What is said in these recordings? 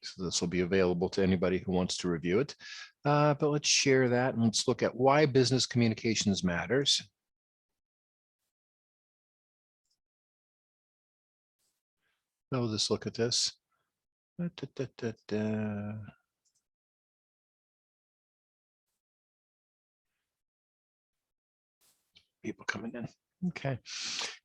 So this will be available to anybody who wants to review it. But let's share that and let's look at why business communications matters. So let's look at this. People coming in. Okay.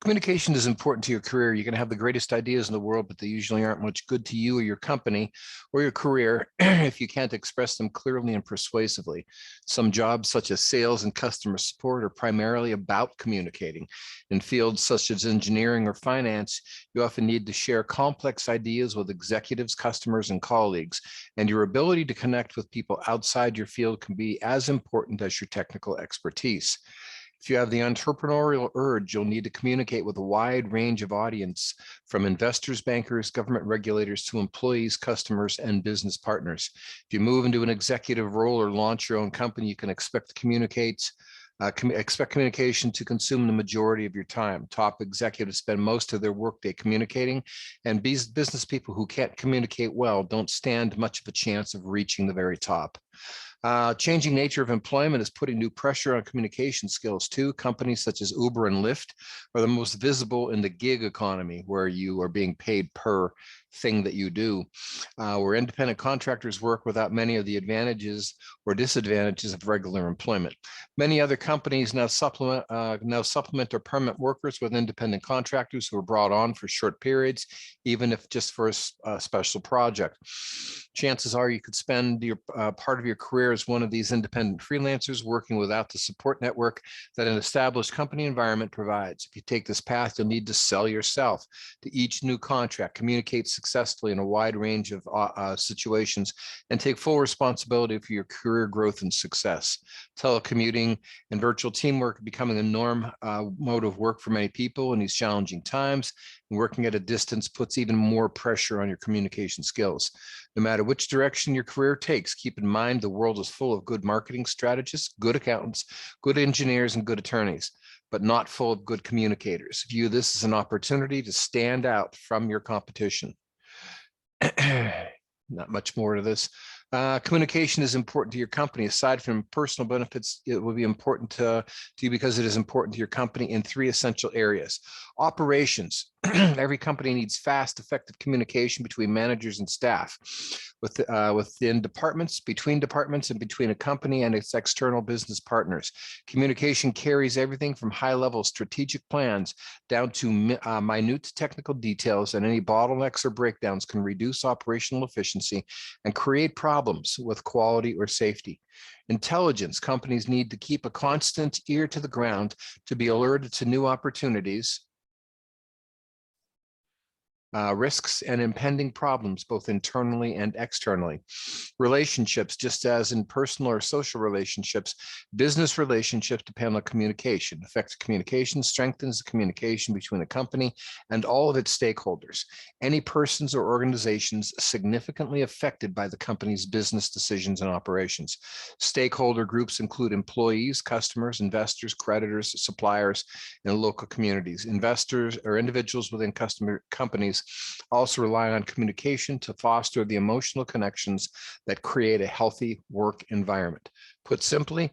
Communication is important to your career. You can have the greatest ideas in the world, but they usually aren't much good to you or your company or your career if you can't express them clearly and persuasively. Some jobs, such as sales and customer support, are primarily about communicating. In fields such as engineering or finance, you often need to share complex ideas with executives, customers, and colleagues. And your ability to connect with people outside your field can be as important as your technical expertise. If you have the entrepreneurial urge, you'll need to communicate with a wide range of audience, from investors, bankers, government regulators, to employees, customers, and business partners. If you move into an executive role or launch your own company, you can expect communication to consume the majority of your time. Top executives spend most of their workday communicating, and business people who can't communicate well don't stand much of a chance of reaching the very top. Changing nature of employment is putting new pressure on communication skills too. Companies such as Uber and Lyft are the most visible in the gig economy, where you are being paid per thing that you do, where independent contractors work without many of the advantages or disadvantages of regular employment. Many other companies now supplement their permanent workers with independent contractors who are brought on for short periods, even if just for a special project. Chances are you could spend your part of your career as one of these independent freelancers, working without the support network that an established company environment provides. If you take this path, you'll need to sell yourself to each new contract, communicate successfully in a wide range of situations, and take full responsibility for your career growth and success. Telecommuting and virtual teamwork are becoming a norm mode of work for many people in these challenging times. And working at a distance puts even more pressure on your communication skills. No matter which direction your career takes, keep in mind the world is full of good marketing strategists, good accountants, good engineers, and good attorneys, but not full of good communicators. View this as an opportunity to stand out from your competition. Not much more to this. Communication is important to your company. Aside from personal benefits, it will be important to you because it is important to your company in three essential areas. Operations. Every company needs fast, effective communication between managers and staff, within departments, between departments, and between a company and its external business partners. Communication carries everything from high-level strategic plans down to minute technical details, and any bottlenecks or breakdowns can reduce operational efficiency and create problems with quality or safety. Intelligence. Companies need to keep a constant ear to the ground to be alerted to new opportunities, risks, and impending problems, both internally and externally. Relationships. Just as in personal or social relationships, business relationships depend on communication. Effective communication strengthens the communication between a company and all of its stakeholders. Any persons or organizations significantly affected by the company's business decisions and operations. Stakeholder groups include employees, customers, investors, creditors, suppliers, and local communities. Investors or individuals within customer companies also rely on communication to foster the emotional connections that create a healthy work environment. Put simply,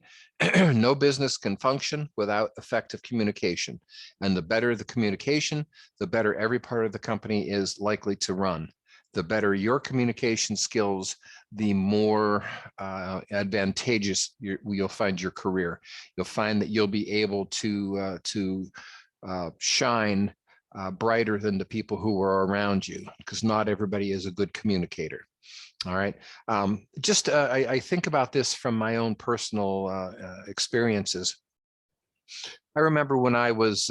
no business can function without effective communication. And the better the communication, the better every part of the company is likely to run. The better your communication skills, the more advantageous you'll find your career. You'll find that you'll be able to shine brighter than the people who are around you, because not everybody is a good communicator. All right. I think about this from my own personal experiences. I remember when I was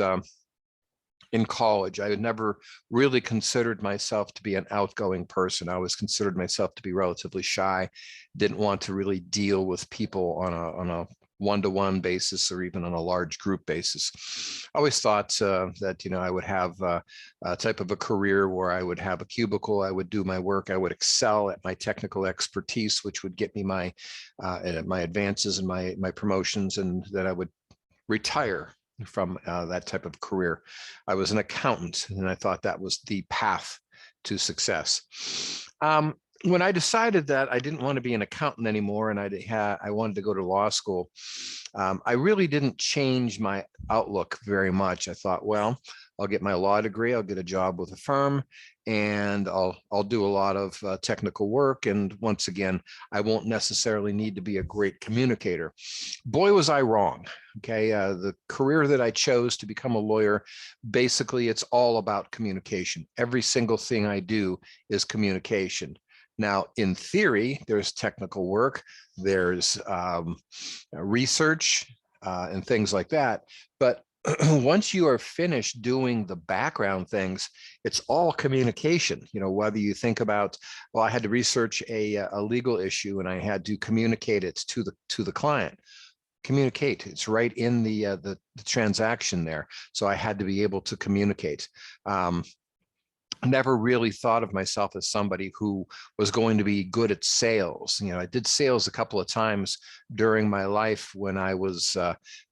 in college, I had never really considered myself to be an outgoing person. I always considered myself to be relatively shy, didn't want to really deal with people on a one-to-one basis or even on a large group basis. I always thought that, I would have a type of a career where I would have a cubicle, I would do my work, I would excel at my technical expertise, which would get me my advances and my promotions, and that I would retire from that type of career. I was an accountant, and I thought that was the path to success. when I decided that I didn't want to be an accountant anymore and I wanted to go to law school, I really didn't change my outlook very much. I thought, well, I'll get my law degree, I'll get a job with a firm, and I'll do a lot of technical work. And once again, I won't necessarily need to be a great communicator. Boy, was I wrong. Okay, the career that I chose to become a lawyer, basically, it's all about communication. Every single thing I do is communication. Now, in theory, there's technical work, there's research and things like that. But once you are finished doing the background things, it's all communication. You know, whether you think about, well, I had to research a legal issue and I had to communicate it to the client. Communicate. It's right in the transaction there. So I had to be able to communicate. Never really thought of myself as somebody who was going to be good at sales. You know, I did sales a couple of times during my life when I was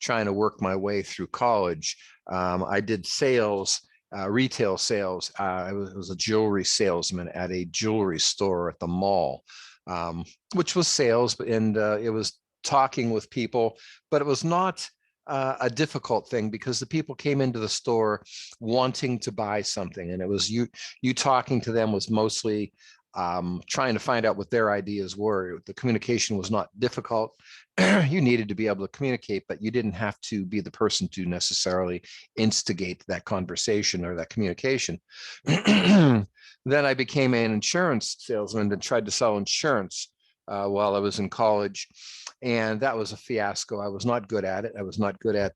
trying to work my way through college. I did sales, retail sales. I was a jewelry salesman at a jewelry store at the mall, which was sales, and it was talking with people, but it was not a difficult thing because the people came into the store wanting to buy something, and it was you talking to them was mostly trying to find out what their ideas were. The communication was not difficult. You needed to be able to communicate, but you didn't have to be the person to necessarily instigate that conversation or that communication. Then I became an insurance salesman and tried to sell insurance while I was in college, and that was a fiasco. I was not good at it. I was not good at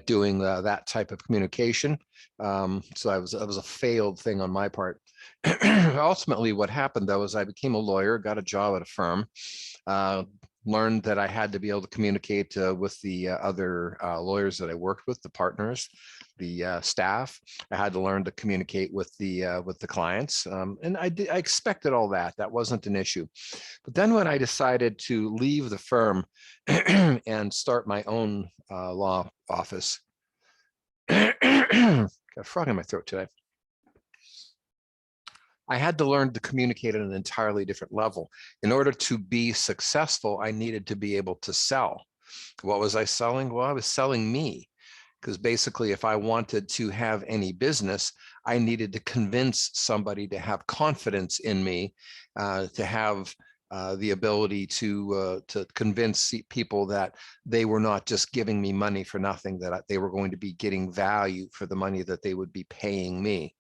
doing that type of communication. So I was a failed thing on my part. Ultimately, what happened though is I became a lawyer, got a job at a firm, learned that I had to be able to communicate with the other lawyers that I worked with, the partners, the staff. I had to learn to communicate with the clients, and I expected all that. That wasn't an issue. But then when I decided to leave the firm and start my own law office, got a frog in my throat today. I had to learn to communicate at an entirely different level. In order to be successful, I needed to be able to sell. What was I selling? Well, I was selling me. Because basically, if I wanted to have any business, I needed to convince somebody to have confidence in me, to have the ability to convince people that they were not just giving me money for nothing, that they were going to be getting value for the money that they would be paying me.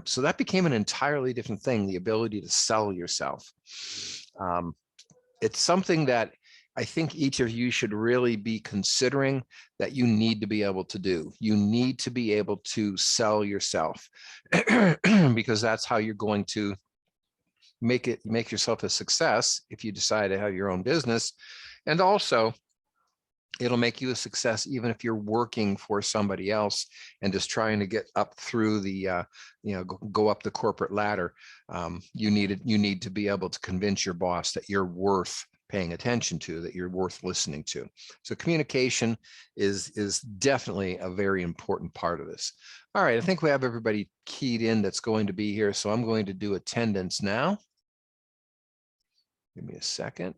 So that became an entirely different thing, the ability to sell yourself. It's something that I think each of you should really be considering that you need to be able to do. You need to be able to sell yourself because that's how you're going to make yourself a success if you decide to have your own business. And also, it'll make you a success even if you're working for somebody else and just trying to get up through the, go up the corporate ladder. You need to be able to convince your boss that you're worth paying attention to, that you're worth listening to. So communication is definitely a very important part of this. All right, I think we have everybody keyed in that's going to be here. So I'm going to do attendance now. Give me a second.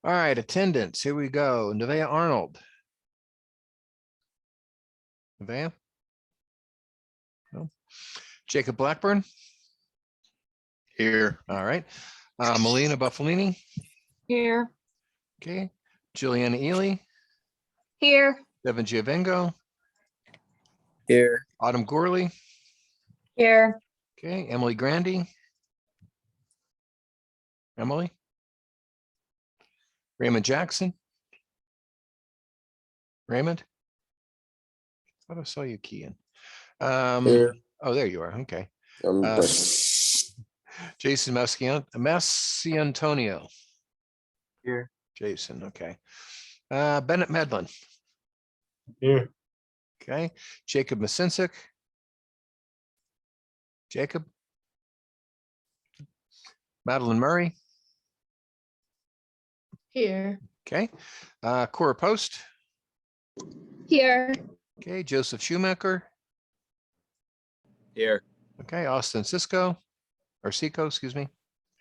All right, attendance, here we go. Nevaeh Arnold. Nevaeh? No. Jacob Blackburn? Here. All right. Melina Buffalini? Here. Okay. Juliana Ely? Here. Devin Giavengo? Here. Autumn Gorley? Here. Okay. Emily Grandy? Emily? Raymond Jackson? Raymond? I thought I saw you key in. Here. Oh, there you are. Okay. I'm Jason Massiantonio. Here. Jason, okay. Bennett Medlin. Here. Okay. Jacob Masinsik. Jacob. Madeline Murray. Here. Okay. Cora Post. Here. Okay, Joseph Schumacher. Here. Okay, Austin Cisco, or Seco, excuse me.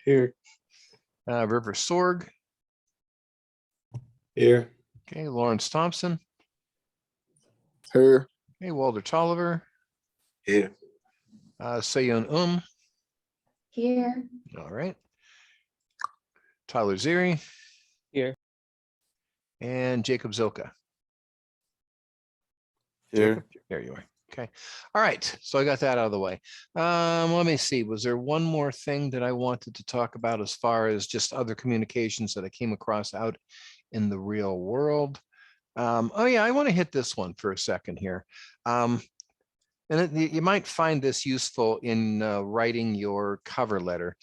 Here. River Sorg. Here. Okay, Lawrence Thompson. Here. Okay, Walter Tolliver. Here. Seyon Here. All right. Tyler Ziri. Here. And Jacob Zilka. Here. Jacob, there you are. Okay. All right. So I got that out of the way. Let me see. Was there one more thing that I wanted to talk about as far as just other communications that I came across out in the real world? Oh yeah, I want to hit this one for a second here. You might find this useful in writing your cover letter.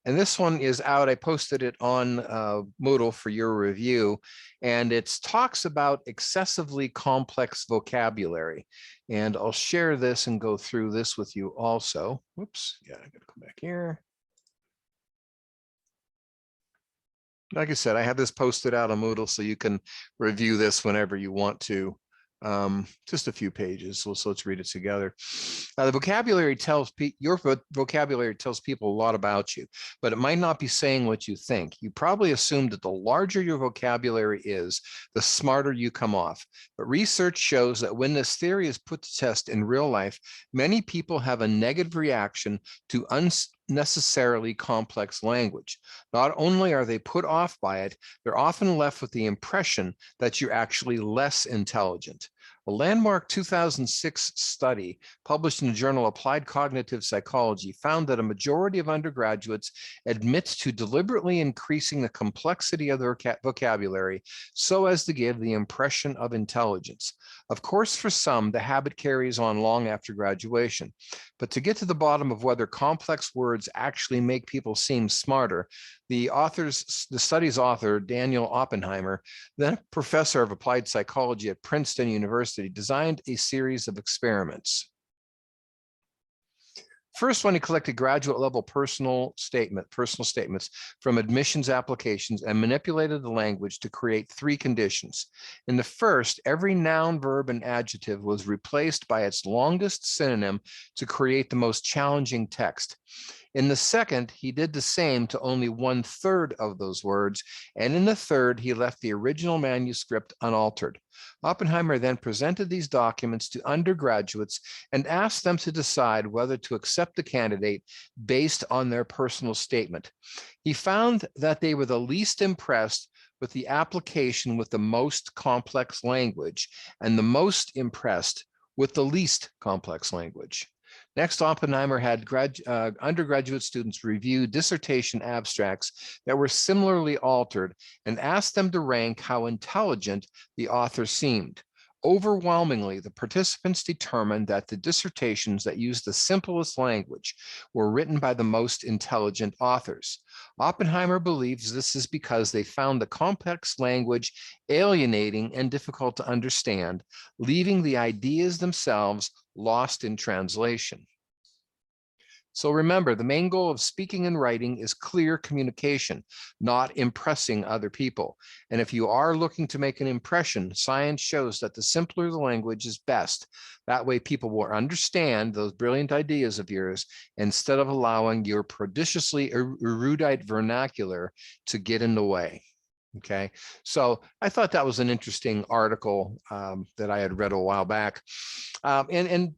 And this one is out. I posted it on Moodle for your review, and it talks about excessively complex vocabulary. And I'll share this and go through this with you also. Whoops, yeah, I gotta come back here. Like I said, I have this posted out on Moodle, so you can review this whenever you want to. Just a few pages, so let's read it together. The vocabulary tells your vocabulary tells people a lot about you, but it might not be saying what you think. You probably assume that the larger your vocabulary is, the smarter you come off. But research shows that when this theory is put to test in real life, many people have a negative reaction to unnecessarily complex language. Not only are they put off by it, they're often left with the impression that you're actually less intelligent. A landmark 2006 study published in the journal Applied Cognitive Psychology found that a majority of undergraduates admits to deliberately increasing the complexity of their vocabulary so as to give the impression of intelligence. Of course, for some, the habit carries on long after graduation. But to get to the bottom of whether complex words actually make people seem smarter, the study's author, Daniel Oppenheimer, then professor of applied psychology at Princeton University, designed a series of experiments. First one, he collected graduate level personal statements from admissions applications and manipulated the language to create 3 conditions. In the first, every noun, verb, and adjective was replaced by its longest synonym to create the most challenging text. In the second, he did the same to only 1/3 of those words, and in the third, he left the original manuscript unaltered. Oppenheimer then presented these documents to undergraduates and asked them to decide whether to accept the candidate based on their personal statement. He found that they were the least impressed with the application with the most complex language and the most impressed with the least complex language. Next, Oppenheimer had undergraduate students review dissertation abstracts that were similarly altered and asked them to rank how intelligent the author seemed. Overwhelmingly, the participants determined that the dissertations that used the simplest language were written by the most intelligent authors. Oppenheimer believes this is because they found the complex language alienating and difficult to understand, leaving the ideas themselves lost in translation. So remember, the main goal of speaking and writing is clear communication, not impressing other people. And if you are looking to make an impression, science shows that the simpler the language is best. That way people will understand those brilliant ideas of yours instead of allowing your prodigiously erudite vernacular to get in the way. Okay, so I thought that was an interesting article that I had read a while back. And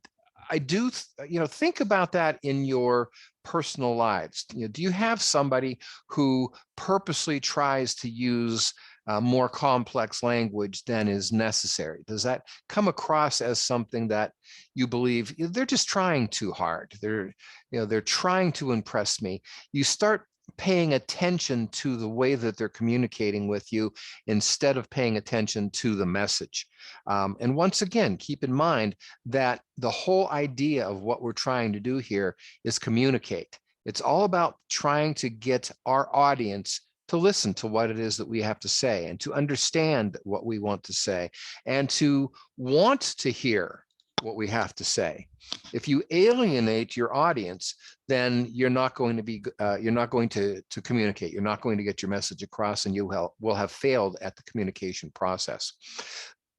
I do, think about that in your personal lives. Do you have somebody who purposely tries to use more complex language than is necessary? Does that come across as something that you believe they're just trying too hard? They're trying to impress me. You start paying attention to the way that they're communicating with you instead of paying attention to the message. And once again, keep in mind that the whole idea of what we're trying to do here is communicate. It's all about trying to get our audience to listen to what it is that we have to say and to understand what we want to say and to want to hear what we have to say. If you alienate your audience, then you're not going to be you're not going to communicate. You're not going to get your message across, and you will have failed at the communication process.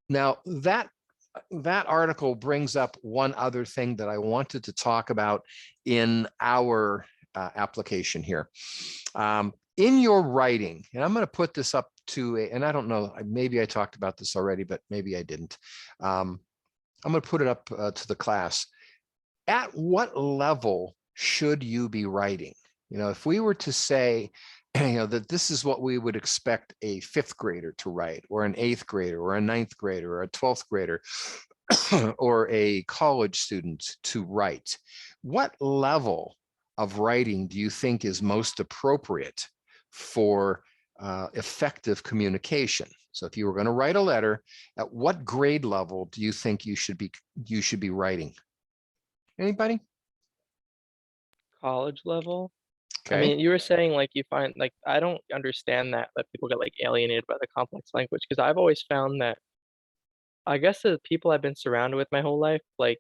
Now that article brings up one other thing that I wanted to talk about in our application here. In your writing, and I'm going to put this up to and I don't know, maybe I talked about this already, but maybe I didn't. I'm going to put it up to the class. At what level should you be writing? You know, if we were to say, you know, that this is what we would expect a 5th grader to write, or an 8th grader, or a 9th grader, or a 12th grader, or a college student to write, what level of writing do you think is most appropriate for effective communication? So if you were going to write a letter, at what grade level do you think you should be writing? Anybody? College level. Okay. I mean, you were saying like you find like I don't understand that people get like alienated by the complex language, because I've always found that I guess the people I've been surrounded with my whole life, like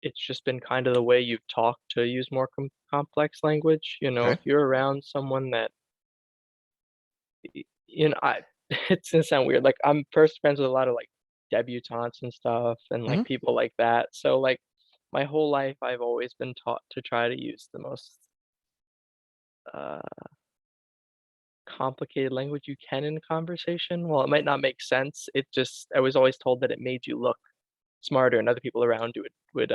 it's just been kind of the way you've talked to use more complex language. You know, if Okay. you're around someone that you know, it's gonna sound weird. Like I'm first friends with a lot of like debutantes and stuff, and like Mhm. people like that. So like my whole life, I've always been taught to try to use the most uh, complicated language you can in conversation. Well, it might not make sense. It just I was always told that it made you look smarter, and other people around you would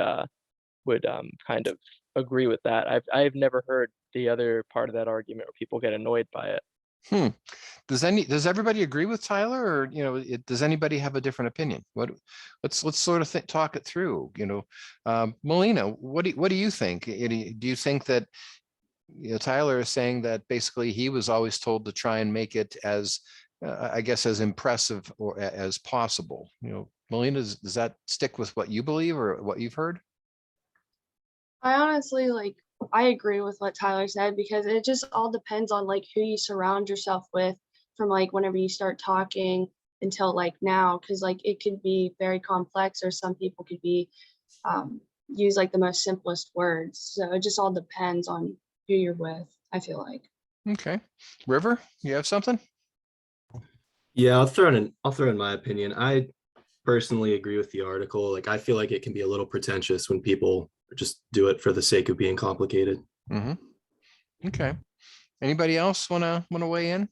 kind of agree with that. I've never heard the other part of that argument where people get annoyed by it. Hmm. Does everybody agree with Tyler, or you know, does anybody have a different opinion? Let's sort of talk it through. You know, Melina, what do you think? Do you think that, you know, Tyler is saying that basically he was always told to try and make it as I guess as impressive or as possible? You know, Melina, does that stick with what you believe or what you've heard? I honestly I agree with what Tyler said, because it just all depends on like who you surround yourself with from like whenever you start talking until like now, because like it could be very complex, or some people could be use like the most simplest words. So it just all depends on who you're with, I feel like. Okay, River, you have something? Yeah, I'll throw in my opinion. I personally agree with the article. Like I feel like it can be a little pretentious when people just do it for the sake of being complicated. Mm-hmm. Okay. Anybody else wanna weigh in?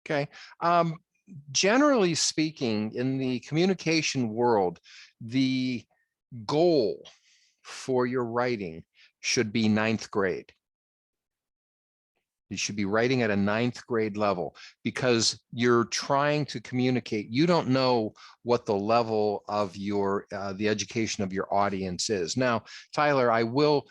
Okay. Generally speaking, in the communication world, the goal for your writing should be 9th grade. You should be writing at a 9th grade level, because you're trying to communicate. You don't know what the level of your the education of your audience is. Now, Tyler, I will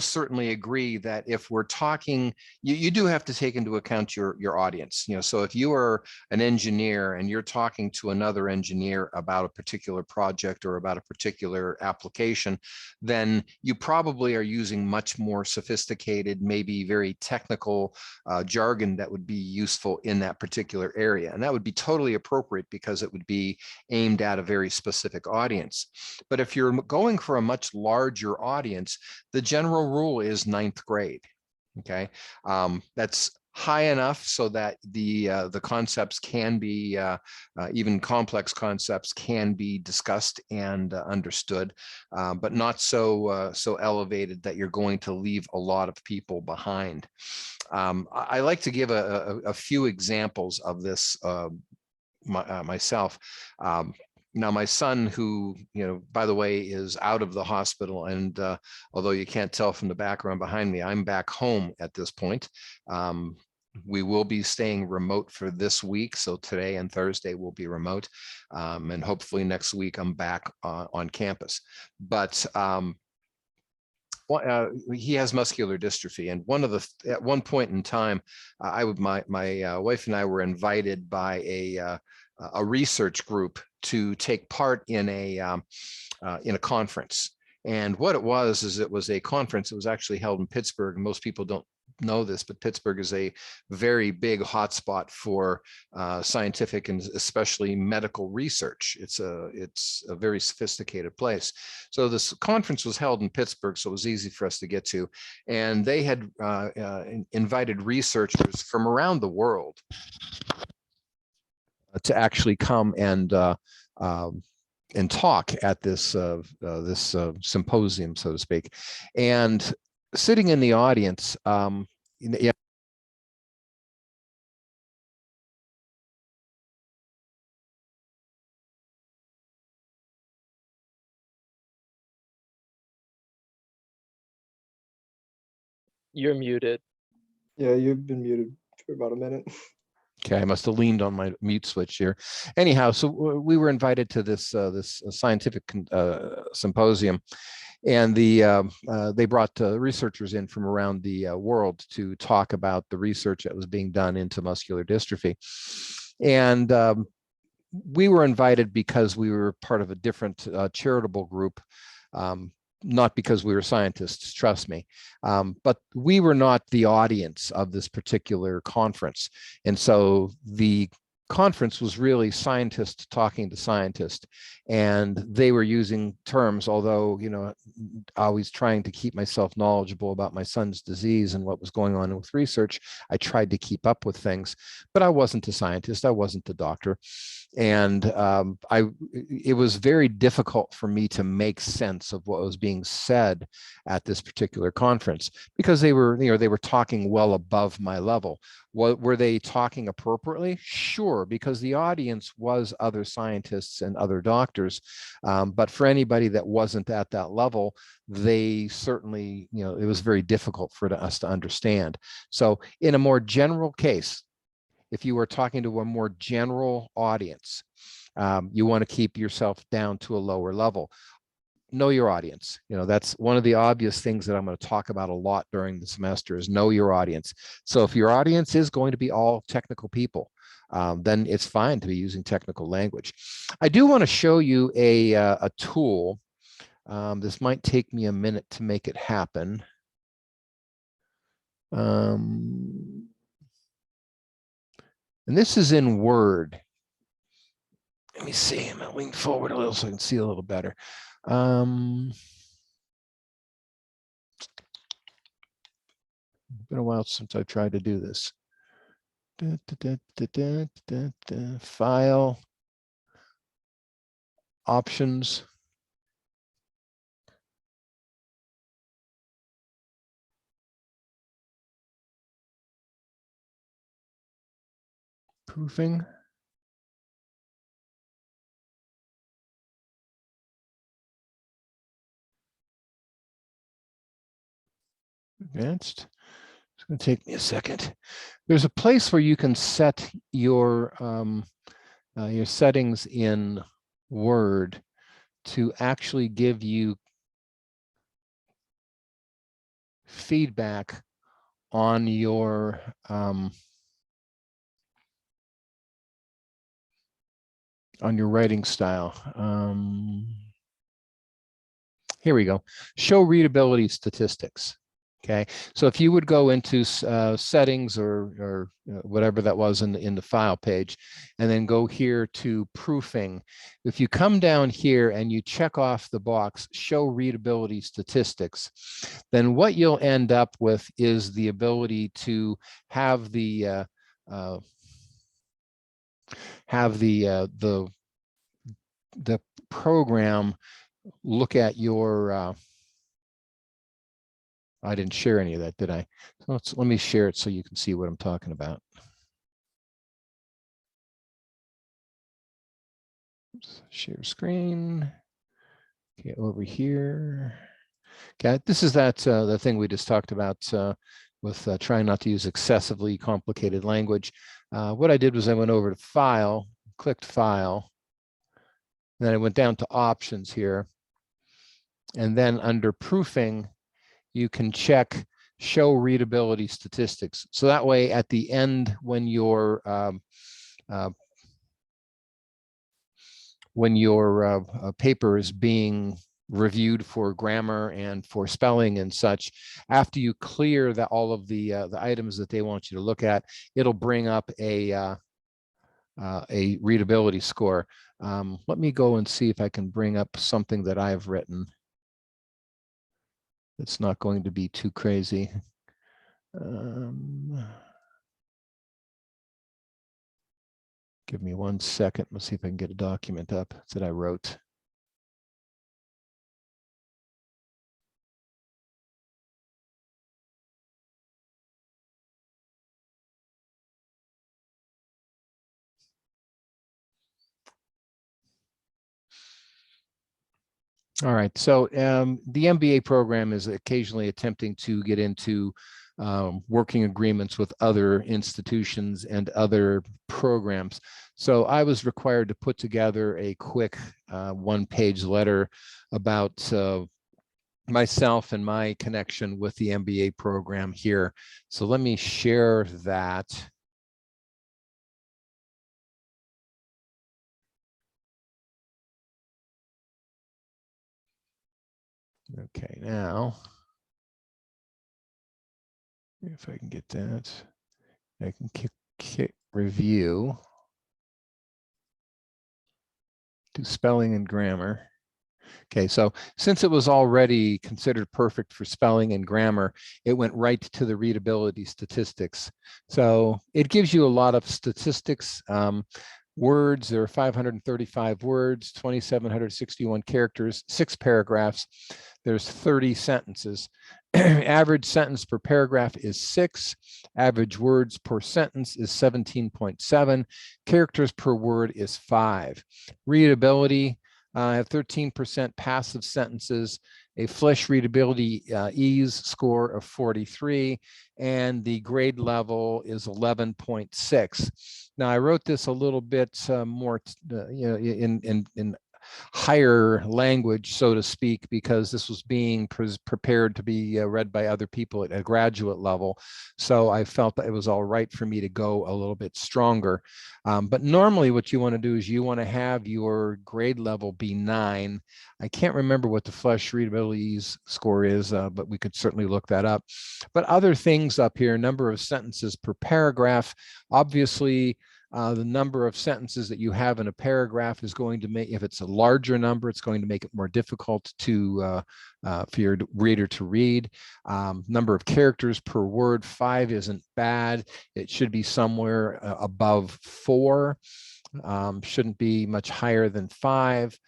certainly agree that if we're talking, you do have to take into account your audience. You know, so if you are an engineer and you're talking to another engineer about a particular project or about a particular application, then you probably are using much more sophisticated, maybe very technical jargon that would be useful in that particular area. And that would be totally appropriate, because it would be aimed at a very specific audience. But if you're going for a much larger audience, the general rule is 9th grade. Okay, that's high enough so that the concepts can be even complex concepts can be discussed and understood, but not so so elevated that you're going to leave a lot of people behind. I like to give a few examples of this myself. Now, my son, who, you know, by the way, is out of the hospital, and although you can't tell from the background behind me, I'm back home at this point. We will be staying remote for this week. So today and Thursday will be remote. And hopefully next week I'm back on campus. But he has muscular dystrophy, and at one point in time, my wife and I were invited by a research group to take part in a conference. And what it was is it was a conference that was actually held in Pittsburgh, and most people don't know this, but Pittsburgh is a very big hotspot for scientific and especially medical research. It's a very sophisticated place. So this conference was held in Pittsburgh, so it was easy for us to get to. And they had invited researchers from around the world to actually come and talk at this symposium, so to speak. And sitting in the audience, yeah. You're muted. Yeah, you've been muted for about a minute. Okay, I must have leaned on my mute switch here. Anyhow, so we were invited to this scientific symposium, and they brought researchers in from around the world to talk about the research that was being done into muscular dystrophy. And we were invited because we were part of a different charitable group, not because we were scientists, trust me, but we were not the audience of this particular conference. And so the conference was really scientists talking to scientists, and they were using terms, although, you know, always trying to keep myself knowledgeable about my son's disease and what was going on with research. I tried to keep up with things, but I wasn't a scientist. I wasn't a doctor. And it was very difficult for me to make sense of what was being said at this particular conference, because they were, you know, they were talking well above my level. What were they talking appropriately? Sure, because the audience was other scientists and other doctors. But for anybody that wasn't at that level, they certainly, you know, it was very difficult for us to understand. So in a more general case, if you are talking to a more general audience, you want to keep yourself down to a lower level. Know your audience. You know, that's one of the obvious things that I'm going to talk about a lot during the semester is know your audience. So if your audience is going to be all technical people, then it's fine to be using technical language. I do want to show you a tool. This might take me a minute to make it happen. And this is in Word. Let me see. I'm going to lean forward a little so I can see a little better. Been a while since I've tried to do this. File, options. Proofing. Advanced. It's going to take me a second. There's a place where you can set your settings in Word to actually give you feedback on your writing style. Here we go. Show readability statistics. Okay, so if you would go into settings or whatever that was in the file page, and then go here to proofing. If you come down here and you check off the box, show readability statistics, then what you'll end up with is the ability to have the program look at your I didn't share any of that, did I? So let me share it so you can see what I'm talking about. Oops, share screen. Okay, over here. Okay, this is the thing we just talked about with trying not to use excessively complicated language. What I did was I went over to File, clicked File, and then I went down to Options here, and then under Proofing, you can check show readability statistics. So that way at the end, when your paper is being reviewed for grammar and for spelling and such. After you clear that all of the items that they want you to look at, it'll bring up a readability score. Let me go and see if I can bring up something that I've written. It's not going to be too crazy. Give me 1 second. Let's see if I can get a document up that I wrote. All right, so the MBA program is occasionally attempting to get into working agreements with other institutions and other programs. So I was required to put together a quick 1-page letter about myself and my connection with the MBA program here. So let me share that. Okay, now, if I can get that, I can kick review, do spelling and grammar. Okay, so since it was already considered perfect for spelling and grammar, it went right to the readability statistics. So it gives you a lot of statistics. Words, there are 535 words, 2,761 characters, 6 paragraphs. There's 30 sentences. Average sentence per paragraph is 6. Average words per sentence is 17.7. Characters per word is 5. Readability, I have 13% passive sentences, a flesh readability ease score of 43, and the grade level is 11.6. Now, I wrote this a little bit more, in higher language, so to speak, because this was being prepared to be read by other people at a graduate level. So I felt that it was all right for me to go a little bit stronger. But normally what you want to do is you want to have your grade level be 9. I can't remember what the flesh readability score is, but we could certainly look that up. But other things up here, number of sentences per paragraph, obviously, the number of sentences that you have in a paragraph is going to make, if it's a larger number, it's going to make it more difficult to for your reader to read. Number of characters per word, 5 isn't bad. It should be somewhere above 4. Shouldn't be much higher than 5.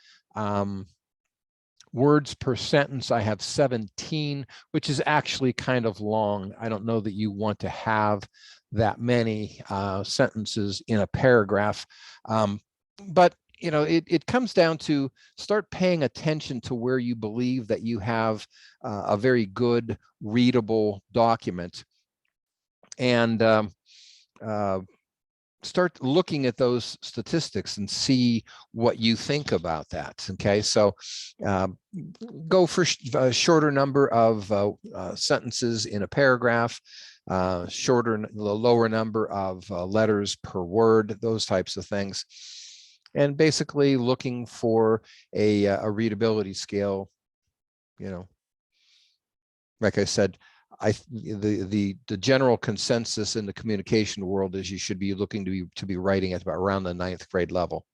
Words per sentence, I have 17, which is actually kind of long. I don't know that you want to have that many sentences in a paragraph. But you know, it comes down to start paying attention to where you believe that you have a very good readable document, and start looking at those statistics and see what you think about that. Okay, so go for a shorter number of sentences in a paragraph, lower number of letters per word, those types of things, and basically looking for a readability scale. You know, like I said, the general consensus in the communication world is you should be looking to be writing at about around the 9th grade level.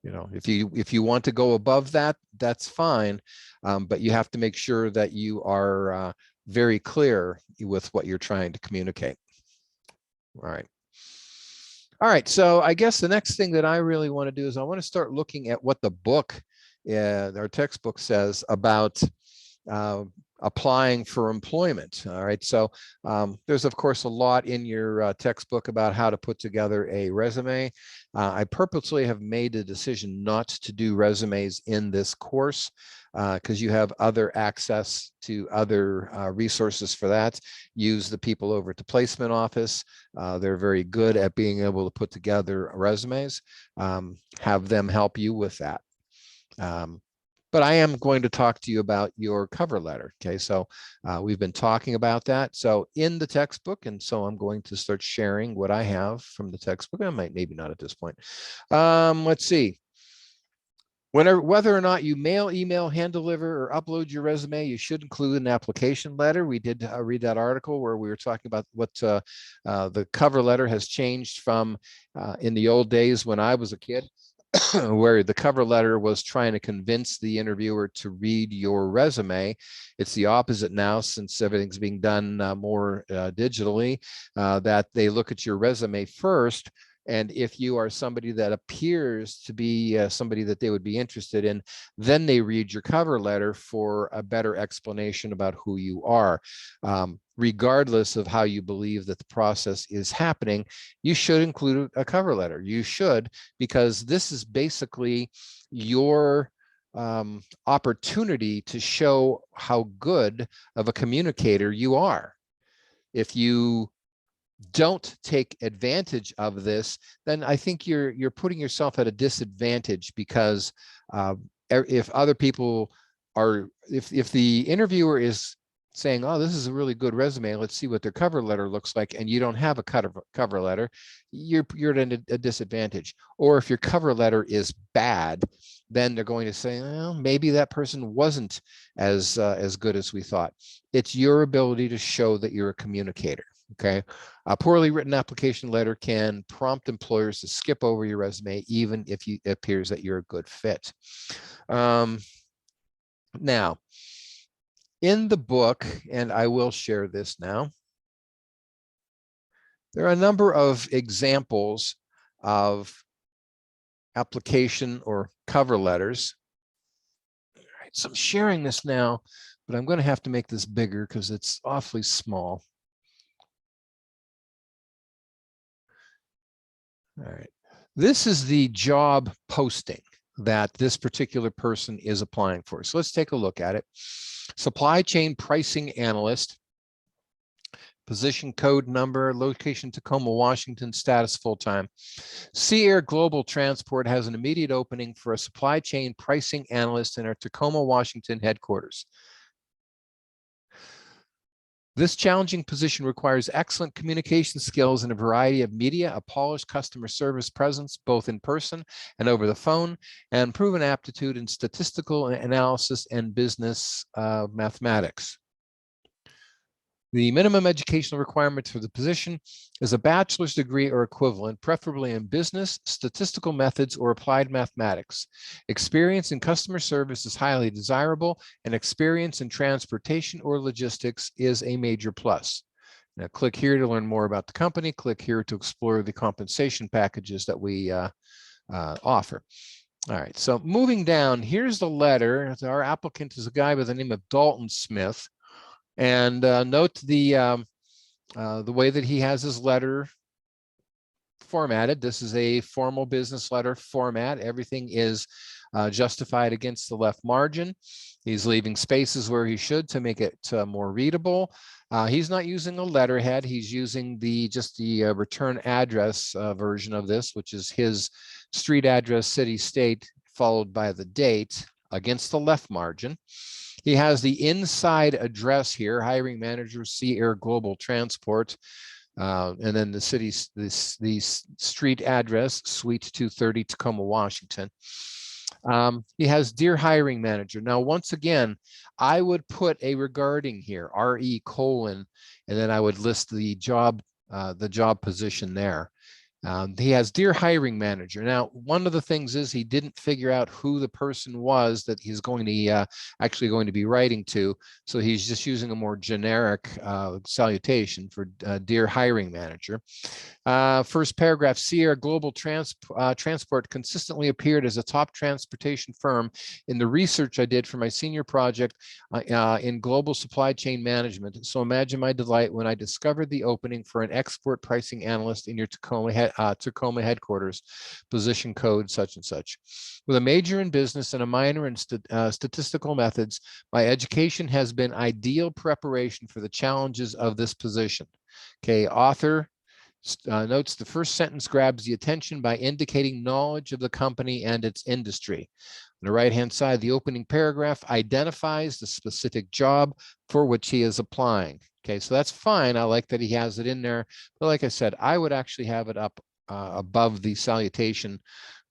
You know, if you want to go above that, that's fine, but you have to make sure that you are very clear with what you're trying to communicate. All right. All right. So I guess the next thing that I really want to do is I want to start looking at what the book, our textbook, says about applying for employment. All right, so there's of course a lot in your textbook about how to put together a resume. I purposely have made a decision not to do resumes in this course because you have other access to other resources for that. Use the people over at the placement office. They're very good at being able to put together resumes. Have them help you with that. But I am going to talk to you about your cover letter. Okay, so we've been talking about that. So in the textbook, and so I'm going to start sharing what I have from the textbook. I might, maybe not at this point. Let's see. Whether or not you mail, email, hand deliver, or upload your resume, you should include an application letter. We did read that article where we were talking about what the cover letter has changed from in the old days when I was a kid, where the cover letter was trying to convince the interviewer to read your resume. It's the opposite now, since everything's being done more digitally, that they look at your resume first. And if you are somebody that appears to be somebody that they would be interested in, then they read your cover letter for a better explanation about who you are. Regardless of how you believe that the process is happening, you should include a cover letter. You should, because this is basically your opportunity to show how good of a communicator you are. If you don't take advantage of this, then I think you're putting yourself at a disadvantage, because if other people are, if the interviewer is saying, oh, this is a really good resume, let's see what their cover letter looks like, and you don't have a cover letter, you're at a disadvantage. Or if your cover letter is bad, then they're going to say, well, maybe that person wasn't as good as we thought. It's your ability to show that you're a communicator. Okay, a poorly written application letter can prompt employers to skip over your resume, even if it appears that you're a good fit. Now, in the book, and I will share this now, there are a number of examples of application or cover letters. All right, so I'm sharing this now, but I'm going to have to make this bigger because it's awfully small. All right, this is the job posting that this particular person is applying for. So let's take a look at it. Supply chain pricing analyst, position code number, location Tacoma, Washington, status full-time. Sea Air Global Transport has an immediate opening for a supply chain pricing analyst in our Tacoma, Washington headquarters. This challenging position requires excellent communication skills in a variety of media, a polished customer service presence, both in person and over the phone, and proven aptitude in statistical analysis and business mathematics. The minimum educational requirement for the position is a bachelor's degree or equivalent, preferably in business, statistical methods, or applied mathematics. Experience in customer service is highly desirable, and experience in transportation or logistics is a major plus. Now, click here to learn more about the company. Click here to explore the compensation packages that we offer. All right, so moving down, here's the letter. Our applicant is a guy by the name of Dalton Smith. And note the way that he has his letter formatted. This is a formal business letter format. Everything is justified against the left margin. He's leaving spaces where he should to make it more readable. He's not using a letterhead. He's using just the return address version of this, which is his street address, city, state, followed by the date against the left margin. He has the inside address here, hiring manager, Sea Air Global Transport, and then the city's the street address, Suite 230, Tacoma, Washington. He has dear hiring manager. Now, once again, I would put a regarding here, RE colon, and then I would list the job position there. He has dear hiring manager. Now, one of the things is he didn't figure out who the person was that he's going to actually going to be writing to. So he's just using a more generic salutation for dear hiring manager. First paragraph, Sea Air Global Transport consistently appeared as a top transportation firm in the research I did for my senior project in global supply chain management. So imagine my delight when I discovered the opening for an export pricing analyst in your Tacoma headquarters, position code such and such. With a major in business and a minor in statistical methods, my education has been ideal preparation for the challenges of this position. Okay, author notes the first sentence grabs the attention by indicating knowledge of the company and its industry. On the right-hand side, the opening paragraph identifies the specific job for which he is applying. Okay, so that's fine. I like that he has it in there. But like I said, I would actually have it up above the salutation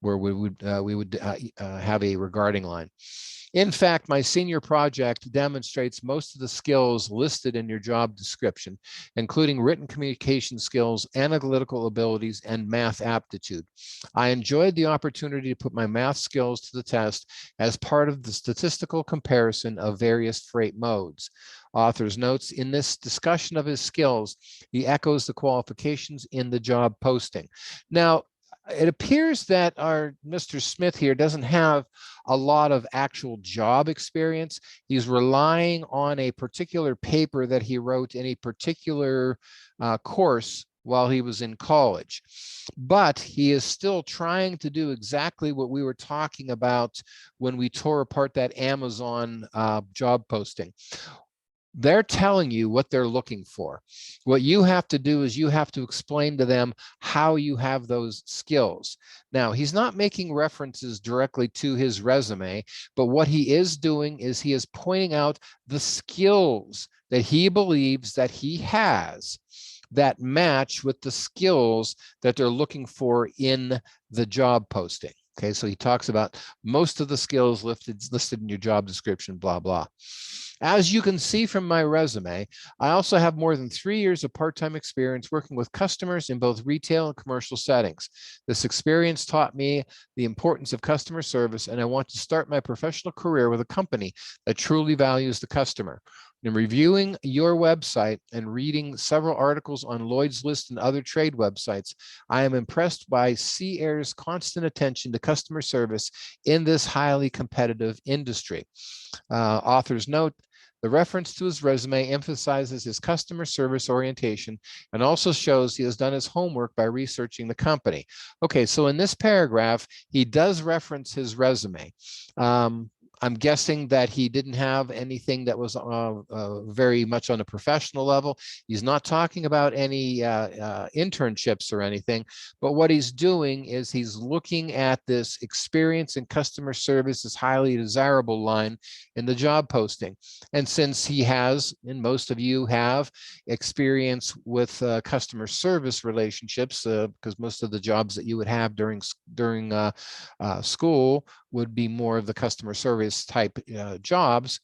where we would have a regarding line. In fact, my senior project demonstrates most of the skills listed in your job description, including written communication skills, analytical abilities, and math aptitude. I enjoyed the opportunity to put my math skills to the test as part of the statistical comparison of various freight modes. Author's notes, in this discussion of his skills, he echoes the qualifications in the job posting. Now, it appears that our Mr. Smith here doesn't have a lot of actual job experience. He's relying on a particular paper that he wrote in a particular course while he was in college. But he is still trying to do exactly what we were talking about when we tore apart that Amazon job posting. They're telling you what they're looking for. What you have to do is you have to explain to them how you have those skills. Now, he's not making references directly to his resume, but what he is doing is he is pointing out the skills that he believes that he has that match with the skills that they're looking for in the job posting. Okay, so he talks about most of the skills listed in your job description, blah, blah. As you can see from my resume, I also have more than 3 years of part-time experience working with customers in both retail and commercial settings. This experience taught me the importance of customer service, and I want to start my professional career with a company that truly values the customer. In reviewing your website and reading several articles on Lloyd's List and other trade websites, I am impressed by Sea Air's constant attention to customer service in this highly competitive industry. Author's note, the reference to his resume emphasizes his customer service orientation and also shows he has done his homework by researching the company. Okay, so in this paragraph, he does reference his resume. I'm guessing that he didn't have anything that was very much on a professional level. He's not talking about any internships or anything, but what he's doing is he's looking at this experience in customer service is highly desirable line in the job posting. And since he has, and most of you have, experience with customer service relationships, because most of the jobs that you would have during school would be more of the customer service type jobs,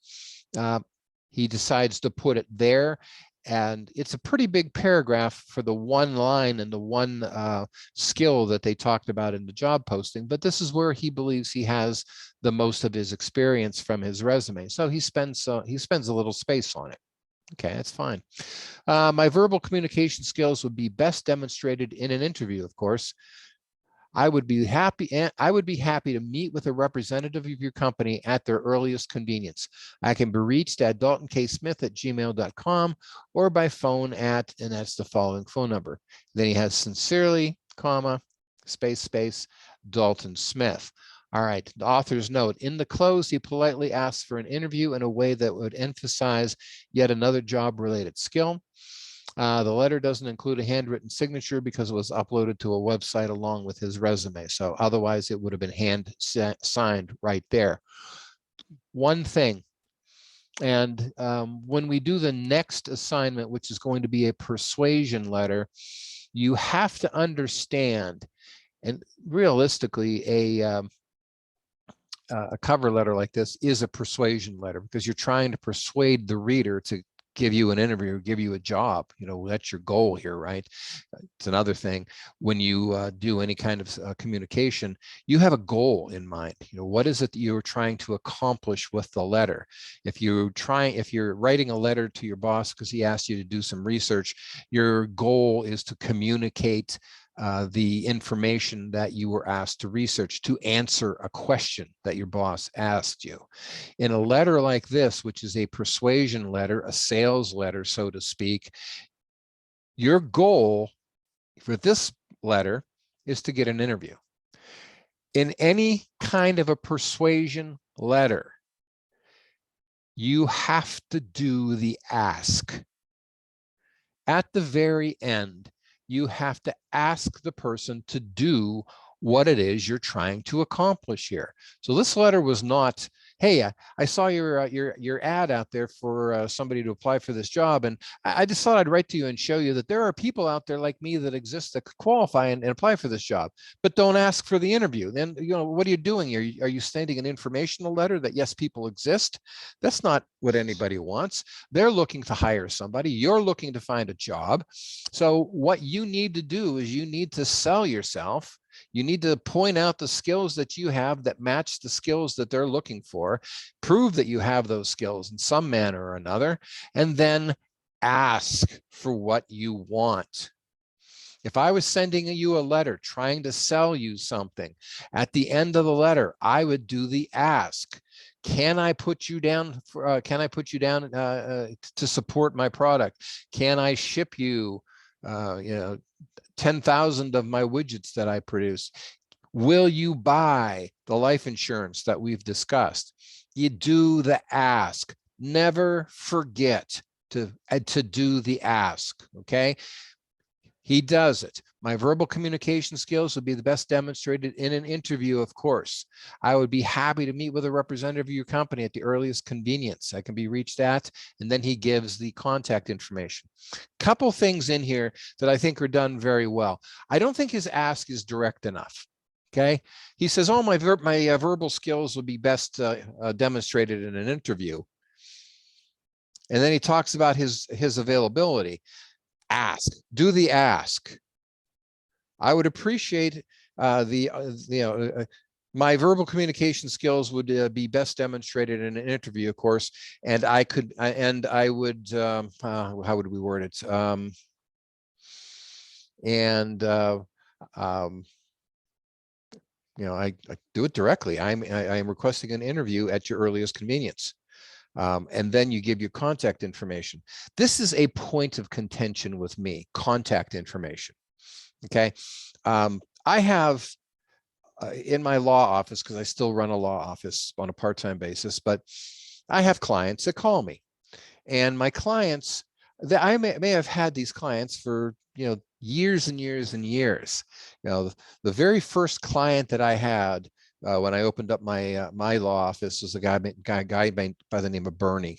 he decides to put it there. And it's a pretty big paragraph for the one line and the one skill that they talked about in the job posting, but this is where he believes he has the most of his experience from his resume. So he spends a little space on it. Okay, that's fine. My verbal communication skills would be best demonstrated in an interview, of course. I would be happy to meet with a representative of your company at their earliest convenience. I can be reached at daltonksmith@gmail.com or by phone at, and that's the following phone number. Then he has sincerely, comma, space, Dalton Smith. All right, the author's note. In the close, he politely asks for an interview in a way that would emphasize yet another job-related skill. The letter doesn't include a handwritten signature because it was uploaded to a website along with his resume. So otherwise it would have been hand signed right there. One thing, and when we do the next assignment, which is going to be a persuasion letter, you have to understand, and realistically, a cover letter like this is a persuasion letter because you're trying to persuade the reader to give you an interview, give you a job. You know, that's your goal here, right? It's another thing when you do any kind of communication, you have a goal in mind. You know, what is it that you're trying to accomplish with the letter? If you're writing a letter to your boss because he asked you to do some research, your goal is to communicate the information that you were asked to research, to answer a question that your boss asked you. In a letter like this, which is a persuasion letter, a sales letter, so to speak, your goal for this letter is to get an interview. In any kind of a persuasion letter, you have to do the ask. At the very end, you have to ask the person to do what it is you're trying to accomplish here. So this letter was not hey, I saw your ad out there for somebody to apply for this job, and I just thought I'd write to you and show you that there are people out there like me that exist that could qualify and apply for this job, but don't ask for the interview. Then, what are you doing? Are you sending an informational letter that yes, people exist? That's not what anybody wants. They're looking to hire somebody. You're looking to find a job. So what you need to do is you need to sell yourself. You need to point out the skills that you have that match the skills that they're looking for, prove that you have those skills in some manner or another, and then ask for what you want. If I was sending you a letter trying to sell you something, at the end of the letter, I would do the ask. Can I put you down to support my product? Can I ship you, 10,000 of my widgets that I produce? Will you buy the life insurance that we've discussed? You do the ask. Never forget to do the ask, okay? He does it. My verbal communication skills would be the best demonstrated in an interview, of course. I would be happy to meet with a representative of your company at the earliest convenience. I can be reached at, and then he gives the contact information. Couple things in here that I think are done very well. I don't think his ask is direct enough. Okay. He says, oh, my verbal skills would be best demonstrated in an interview. And then he talks about his availability. Ask, do the ask. I would appreciate my verbal communication skills would be best demonstrated in an interview, of course, and I would, how would we word it? I do it directly. I am requesting an interview at your earliest convenience. And then you give your contact information. This is a point of contention with me, contact information. Okay. I have in my law office, because I still run a law office on a part-time basis, but I have clients that call me, and my clients that I may have had these clients for, years and years and years. The very first client that I had when I opened up my my law office was a guy by the name of Bernie.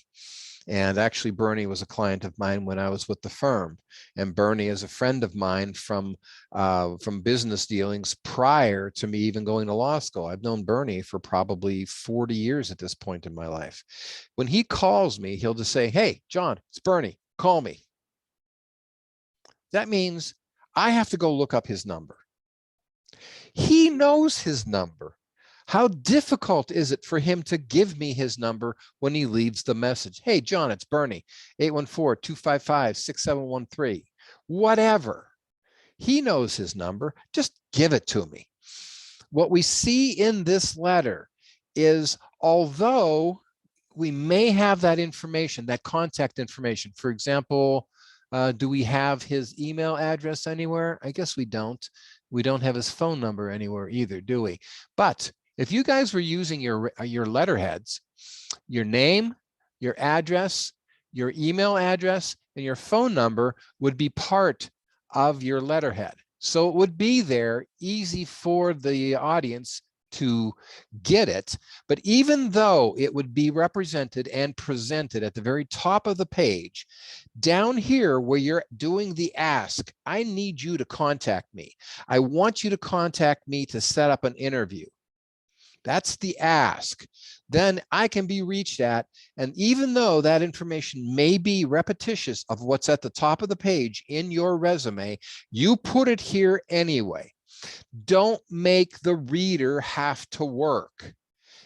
And actually, Bernie was a client of mine when I was with the firm. And Bernie is a friend of mine from business dealings prior to me even going to law school. I've known Bernie for probably 40 years at this point in my life. When he calls me, he'll just say, hey, John, it's Bernie, call me. That means I have to go look up his number. He knows his number. How difficult is it for him to give me his number when he leaves the message? Hey, John, it's Bernie, 814-255-6713, whatever. He knows his number. Just give it to me. What we see in this letter is, although we may have that information, that contact information, for example, do we have his email address anywhere? I guess we don't. We don't have his phone number anywhere either, do we? But if you guys were using your letterheads, your name, your address, your email address, and your phone number would be part of your letterhead. So it would be there, easy for the audience to get it. But even though it would be represented and presented at the very top of the page, down here where you're doing the ask, I need you to contact me. I want you to contact me to set up an interview. That's the ask. Then I can be reached at, and even though that information may be repetitious of what's at the top of the page in your resume, you put it here anyway. Don't make the reader have to work.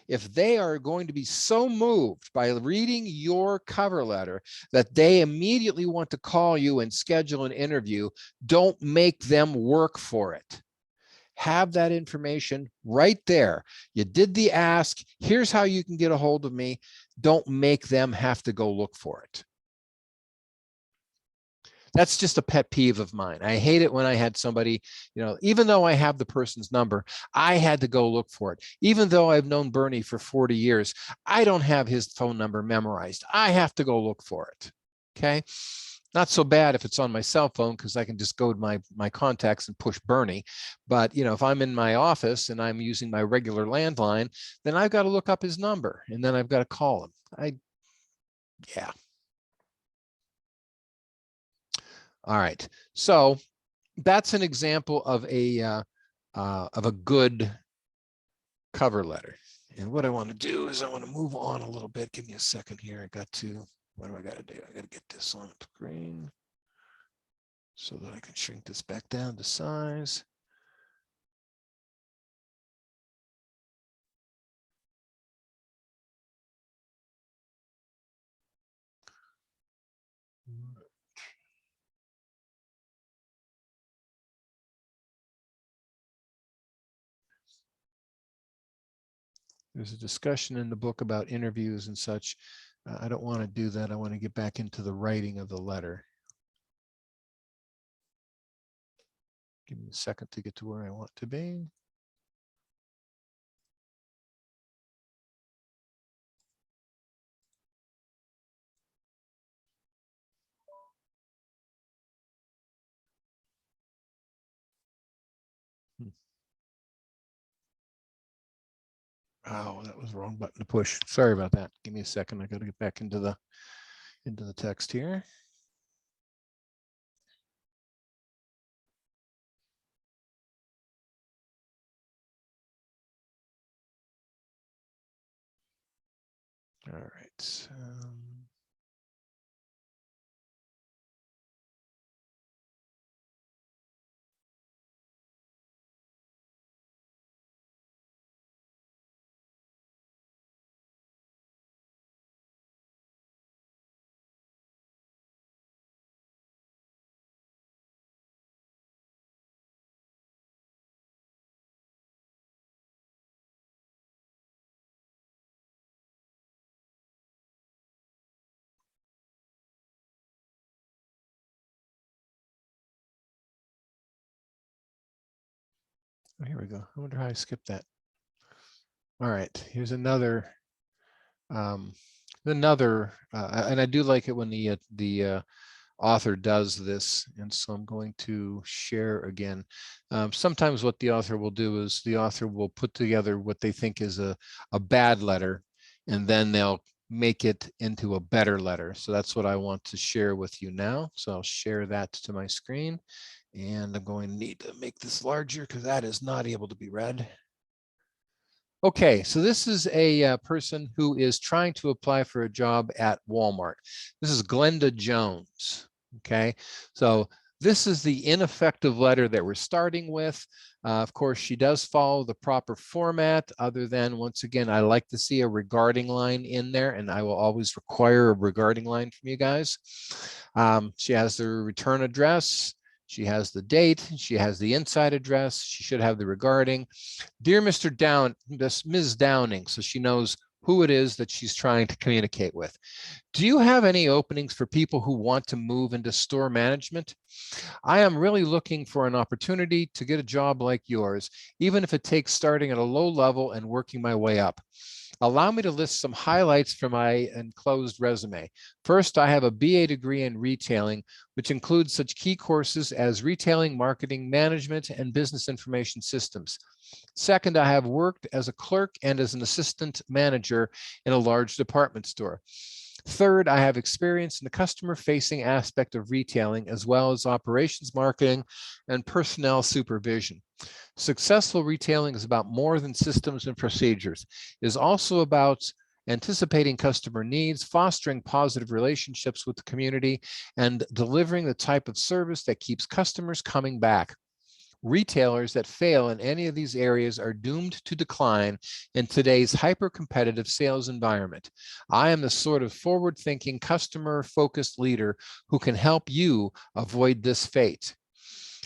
If they are going to be so moved by reading your cover letter that they immediately want to call you and schedule an interview, don't make them work for it. Have that information right there. You did the ask. Here's how you can get a hold of me. Don't make them have to go look for it. That's just a pet peeve of mine. I hate it when I had somebody, even though I have the person's number, I had to go look for it. Even though I've known Bernie for 40 years, I don't have his phone number memorized. I have to go look for it. Okay. Not so bad if it's on my cell phone because I can just go to my contacts and push Bernie. But if I'm in my office and I'm using my regular landline, then I've got to look up his number and then I've got to call him. Yeah. All right. So that's an example of a good cover letter. And what I want to do is I want to move on a little bit. Give me a second here. What do I got to do? I got to get this on the screen so that I can shrink this back down to size. There's a discussion in the book about interviews and such. I don't want to do that. I want to get back into the writing of the letter. Give me a second to get to where I want to be. Oh, that was the wrong button to push. Sorry about that. Give me a second. I got to get back into the text here. All right. Oh, here we go. I wonder how I skipped that. All right, here's another, and I do like it when the author does this, and so I'm going to share again. Sometimes what the author will do is the author will put together what they think is a bad letter, and then they'll make it into a better letter. So that's what I want to share with you now. So I'll share that to my screen, and I'm going to need to make this larger because that is not able to be read. Okay, so this is a person who is trying to apply for a job at Walmart. This is Glenda Jones. Okay, so this is the ineffective letter that we're starting with. Of course, she does follow the proper format, other than, once again, I like to see a regarding line in there, and I will always require a regarding line from you guys. She has the return address. She has the date. She has the inside address. She should have the regarding. Dear Mr. Ms. Downing, so she knows who it is that she's trying to communicate with. Do you have any openings for people who want to move into store management? I am really looking for an opportunity to get a job like yours, even if it takes starting at a low level and working my way up. Allow me to list some highlights from my enclosed resume. First, I have a BA degree in retailing, which includes such key courses as retailing, marketing, management, and business information systems. Second, I have worked as a clerk and as an assistant manager in a large department store. Third, I have experience in the customer-facing aspect of retailing, as well as operations, marketing, and personnel supervision. Successful retailing is about more than systems and procedures. It is also about anticipating customer needs, fostering positive relationships with the community, and delivering the type of service that keeps customers coming back. Retailers that fail in any of these areas are doomed to decline in today's hyper-competitive sales environment. I am the sort of forward-thinking, customer-focused leader who can help you avoid this fate.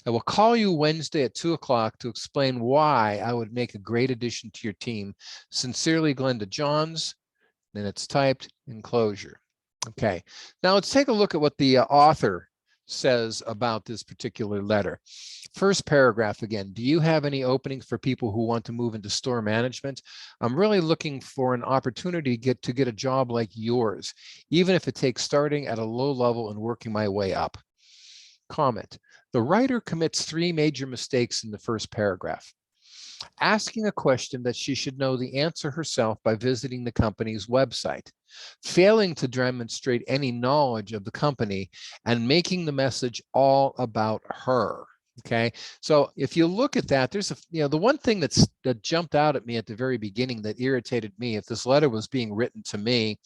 I will call you Wednesday at 2 o'clock to explain why I would make a great addition to your team. Sincerely, Glenda Johns. And it's typed enclosure. Okay, now let's take a look at what the author says about this particular letter. First paragraph again, do you have any openings for people who want to move into store management? I'm really looking for an opportunity to get a job like yours, even if it takes starting at a low level and working my way up. Comment, the writer commits 3 major mistakes in the first paragraph. Asking a question that she should know the answer herself by visiting the company's website, failing to demonstrate any knowledge of the company, and making the message all about her. Okay, so if you look at that, there's the one thing that jumped out at me at the very beginning that irritated me. If this letter was being written to me,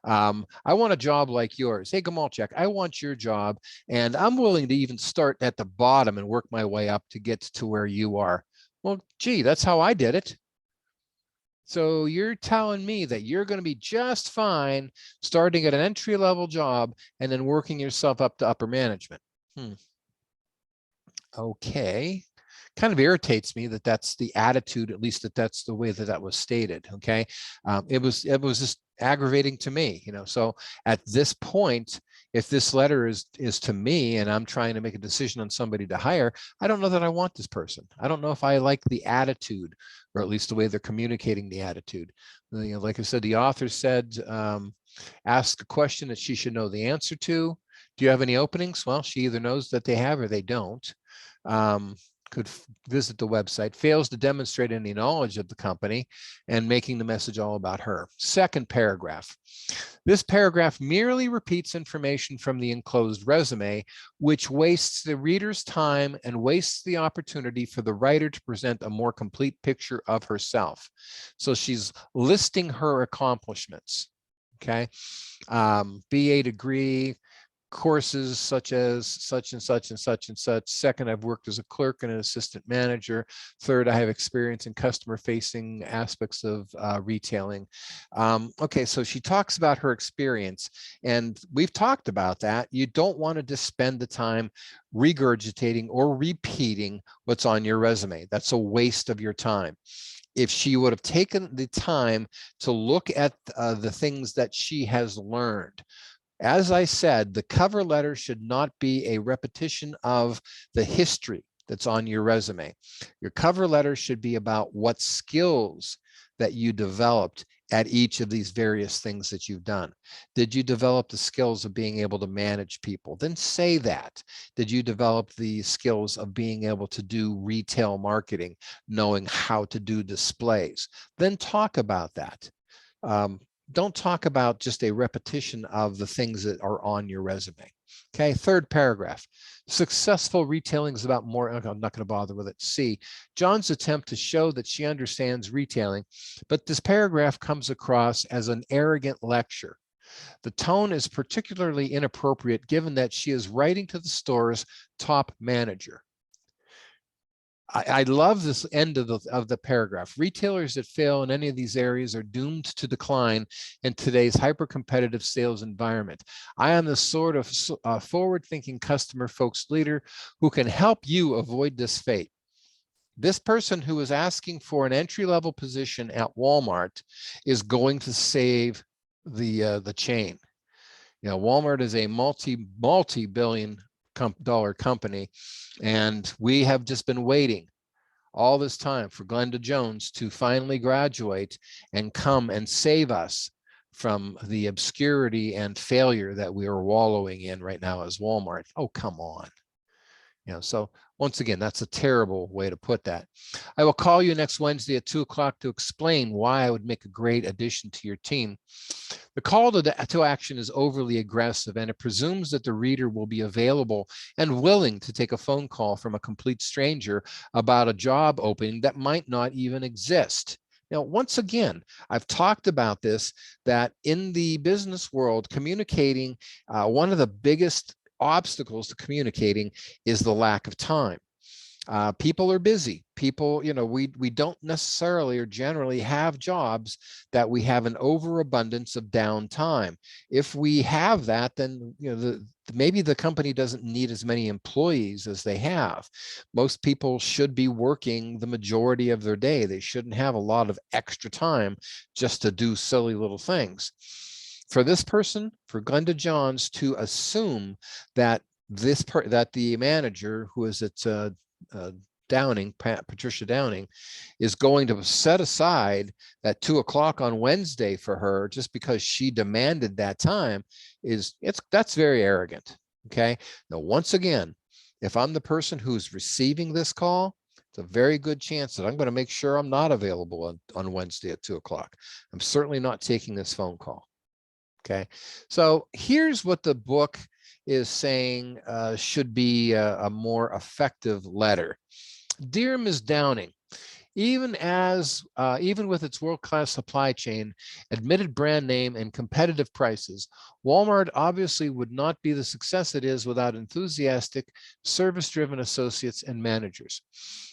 I want a job like yours. Hey, Gamalchek, I want your job, and I'm willing to even start at the bottom and work my way up to get to where you are. Well, gee, that's how I did it. So you're telling me that you're going to be just fine starting at an entry-level job and then working yourself up to upper management. Okay. Kind of irritates me that that's the attitude, at least that's the way that was stated. Okay. It was just aggravating to me, so at this point, if this letter is to me and I'm trying to make a decision on somebody to hire, I don't know that I want this person. I don't know if I like the attitude, or at least the way they're communicating the attitude. Like I said, the author said, ask a question that she should know the answer to. Do you have any openings? Well, she either knows that they have or they don't. Could visit the website, fails to demonstrate any knowledge of the company, and making the message all about her. Second paragraph. This paragraph merely repeats information from the enclosed resume, which wastes the reader's time and wastes the opportunity for the writer to present a more complete picture of herself. So she's listing her accomplishments. Okay. BA degree, courses such as such and such and such and such. Second, I've worked as a clerk and an assistant manager. Third, I have experience in customer facing aspects of retailing. Okay, so she talks about her experience, and we've talked about that. You don't want to just spend the time regurgitating or repeating what's on your resume. That's a waste of your time. If she would have taken the time to look at the things that she has learned. As I said, the cover letter should not be a repetition of the history that's on your resume. Your cover letter should be about what skills that you developed at each of these various things that you've done. Did you develop the skills of being able to manage people? Then say that. Did you develop the skills of being able to do retail marketing, knowing how to do displays? Then talk about that. Don't talk about just a repetition of the things that are on your resume. Okay, third paragraph. Successful retailing is about more. Okay, I'm not going to bother with it. C. John's attempt to show that she understands retailing, but this paragraph comes across as an arrogant lecture. The tone is particularly inappropriate given that she is writing to the store's top manager. I love this end of the paragraph. Retailers that fail in any of these areas are doomed to decline in today's hyper-competitive sales environment. I am the sort of forward-thinking customer-focused leader who can help you avoid this fate. This person who is asking for an entry-level position at Walmart is going to save the chain. Walmart is a multi-billion dollar company, and we have just been waiting all this time for Glenda Jones to finally graduate and come and save us from the obscurity and failure that we are wallowing in right now as Walmart. Oh, come on. So once again, that's a terrible way to put that. I will call you next Wednesday at 2 o'clock to explain why I would make a great addition to your team. The call to action is overly aggressive, and it presumes that the reader will be available and willing to take a phone call from a complete stranger about a job opening that might not even exist. Now, once again, I've talked about this, that in the business world, communicating, one of the biggest obstacles to communicating is the lack of time. People are busy. People, we don't necessarily or generally have jobs that we have an overabundance of downtime. If we have that, then maybe the company doesn't need as many employees as they have. Most people should be working the majority of their day. They shouldn't have a lot of extra time just to do silly little things. For this person, for Glenda Johns, to assume that that the manager who is at Downing, Patricia Downing, is going to set aside that 2 o'clock on Wednesday for her just because she demanded that time that's very arrogant. Okay. Now, once again, if I'm the person who's receiving this call, it's a very good chance that I'm going to make sure I'm not available on Wednesday at 2 o'clock. I'm certainly not taking this phone call. Okay. So here's what the book is saying should be a more effective letter. Dear Ms. Downing, even with its world-class supply chain, admitted brand name, and competitive prices, Walmart obviously would not be the success it is without enthusiastic, service-driven associates and managers.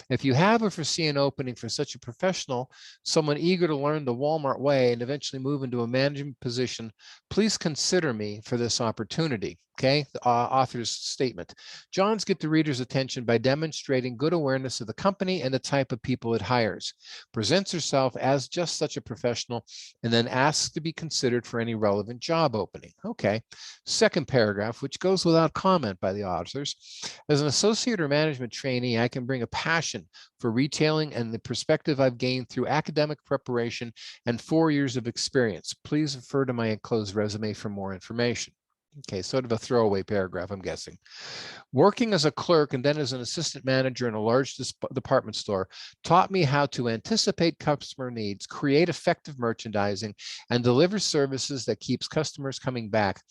If you have or foresee an opening for such a professional, someone eager to learn the Walmart way and eventually move into a management position, please consider me for this opportunity. Okay, the author's statement. Johns get the reader's attention by demonstrating good awareness of the company and the type of people it hires, presents herself as just such a professional, and then asks to be considered for any relevant job opening. Okay, second paragraph, which goes without comment by the authors. As an associate or management trainee, I can bring a passion for retailing and the perspective I've gained through academic preparation and 4 years of experience. Please refer to my enclosed resume for more information. Okay, sort of a throwaway paragraph, I'm guessing. Working as a clerk and then as an assistant manager in a large department store taught me how to anticipate customer needs, create effective merchandising, and deliver services that keeps customers coming back.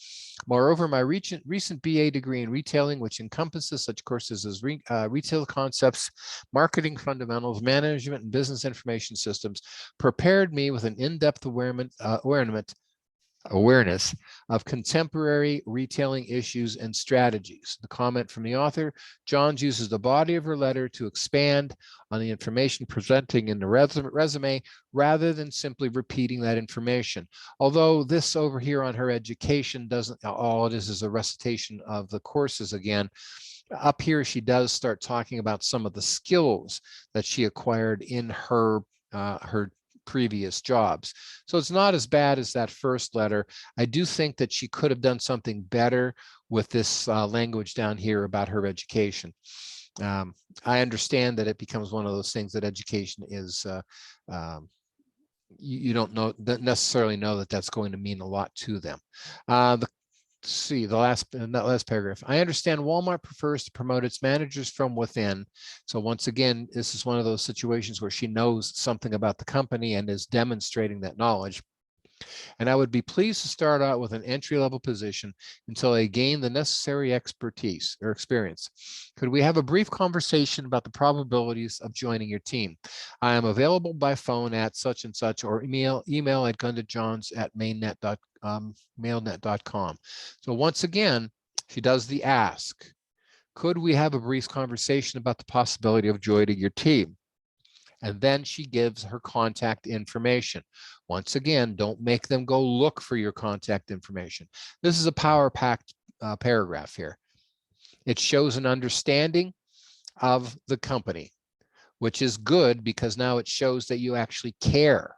Moreover, my recent BA degree in retailing, which encompasses such courses as retail concepts, marketing fundamentals, management, and business information systems, prepared me with an in-depth awareness of contemporary retailing issues and strategies. The comment from the author, Johns uses the body of her letter to expand on the information presenting in the resume rather than simply repeating that information. Although this over here on her education doesn't, all it is a recitation of the courses again. Up here, she does start talking about some of the skills that she acquired in her previous jobs. So it's not as bad as that first letter. I do think that she could have done something better with this language down here about her education. I understand that it becomes one of those things that education is, you don't necessarily know that that's going to mean a lot to them. See the last paragraph. I understand Walmart prefers to promote its managers from within. So once again, this is one of those situations where she knows something about the company and is demonstrating that knowledge. And I would be pleased to start out with an entry-level position until I gain the necessary expertise or experience. Could we have a brief conversation about the probabilities of joining your team? I am available by phone at such and such, or email at gundajohns@mainnet.com. So once again, she does the ask. Could we have a brief conversation about the possibility of joining your team? And then she gives her contact information. Once again, don't make them go look for your contact information. This is a power-packed paragraph here. It shows an understanding of the company, which is good because now it shows that you actually care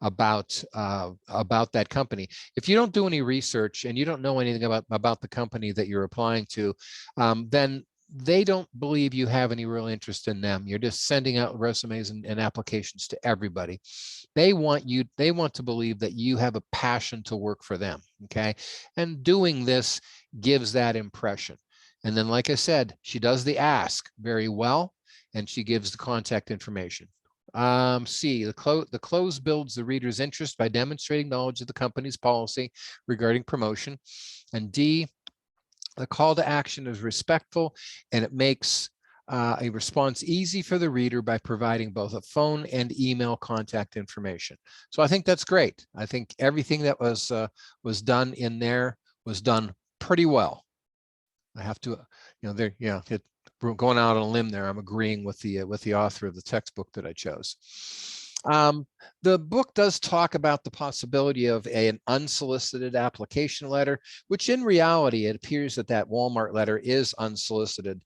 about that company. If you don't do any research and you don't know anything about the company that you're applying to, then they don't believe you have any real interest in them. You're just sending out resumes and applications to everybody. They want to believe that you have a passion to work for them. Okay. And doing this gives that impression. And then, like I said, she does the ask very well, and she gives the contact information. C, the close builds the reader's interest by demonstrating knowledge of the company's policy regarding promotion. And D, the call to action is respectful, and it makes a response easy for the reader by providing both a phone and email contact information. So I think that's great. I think everything that was done in there was done pretty well. I have to, going out on a limb there, I'm agreeing with the author of the textbook that I chose. The book does talk about the possibility of an unsolicited application letter, which in reality, it appears that that Walmart letter is unsolicited.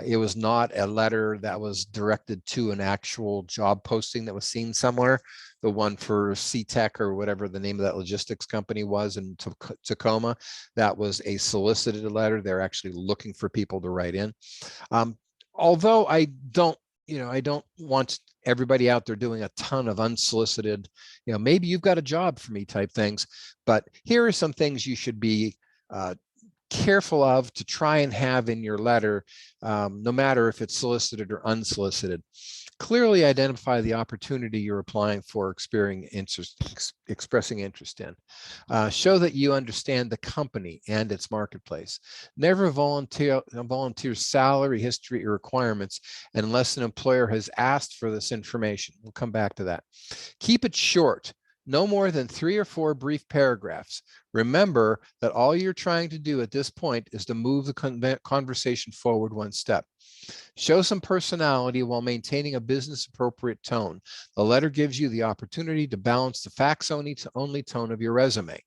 It was not a letter that was directed to an actual job posting that was seen somewhere. The one for C-Tech or whatever the name of that logistics company was in Tacoma, that was a solicited letter. They're actually looking for people to write in. Although I don't want everybody out there doing a ton of unsolicited, maybe you've got a job for me type things, but here are some things you should be careful of to try and have in your letter, no matter if it's solicited or unsolicited. Clearly identify the opportunity you're applying for, expressing interest in. Show that you understand the company and its marketplace. Never volunteer salary, history, or requirements unless an employer has asked for this information. We'll come back to that. Keep it short. No more than 3 or 4 brief paragraphs. Remember that all you're trying to do at this point is to move the conversation forward one step. Show some personality while maintaining a business appropriate tone. The letter gives you the opportunity to balance the facts only tone of your resume.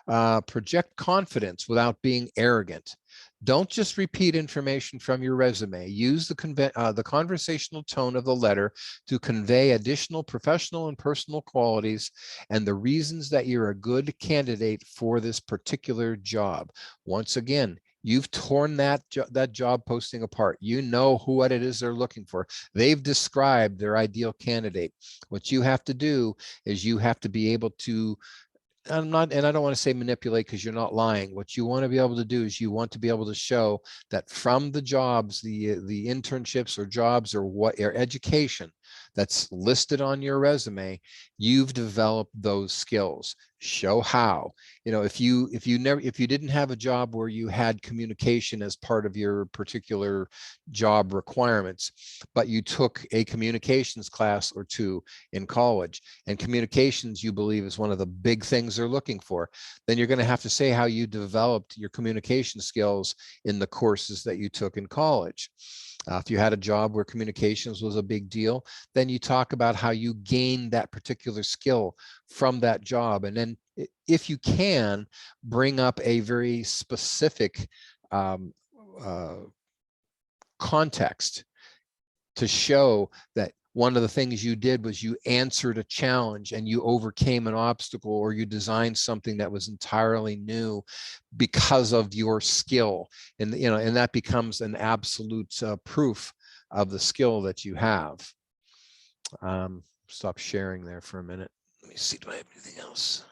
Project confidence without being arrogant. Don't just repeat information from your resume. Use the conversational tone of the letter to convey additional professional and personal qualities and the reasons that you're a good candidate for this particular job. Once again, you've torn that job posting apart. You know what it is they're looking for. They've described their ideal candidate. What you have to do is you have to be able to, I don't want to say manipulate because you're not lying. What you want to be able to do is you want to be able to show that from the jobs, the internships or jobs or education that's listed on your resume, you've developed those skills. Show how. If you didn't have a job where you had communication as part of your particular job requirements, but you took a communications class or 2 in college, and communications you believe is one of the big things they're looking for, then you're going to have to say how you developed your communication skills in the courses that you took in college. If you had a job where communications was a big deal, then you talk about how you gained that particular skill from that job. And then if you can, bring up a very specific context to show that one of the things you did was you answered a challenge and you overcame an obstacle, or you designed something that was entirely new because of your skill. And that becomes an absolute proof of the skill that you have. Stop sharing there for a minute. Let me see, do I have anything else?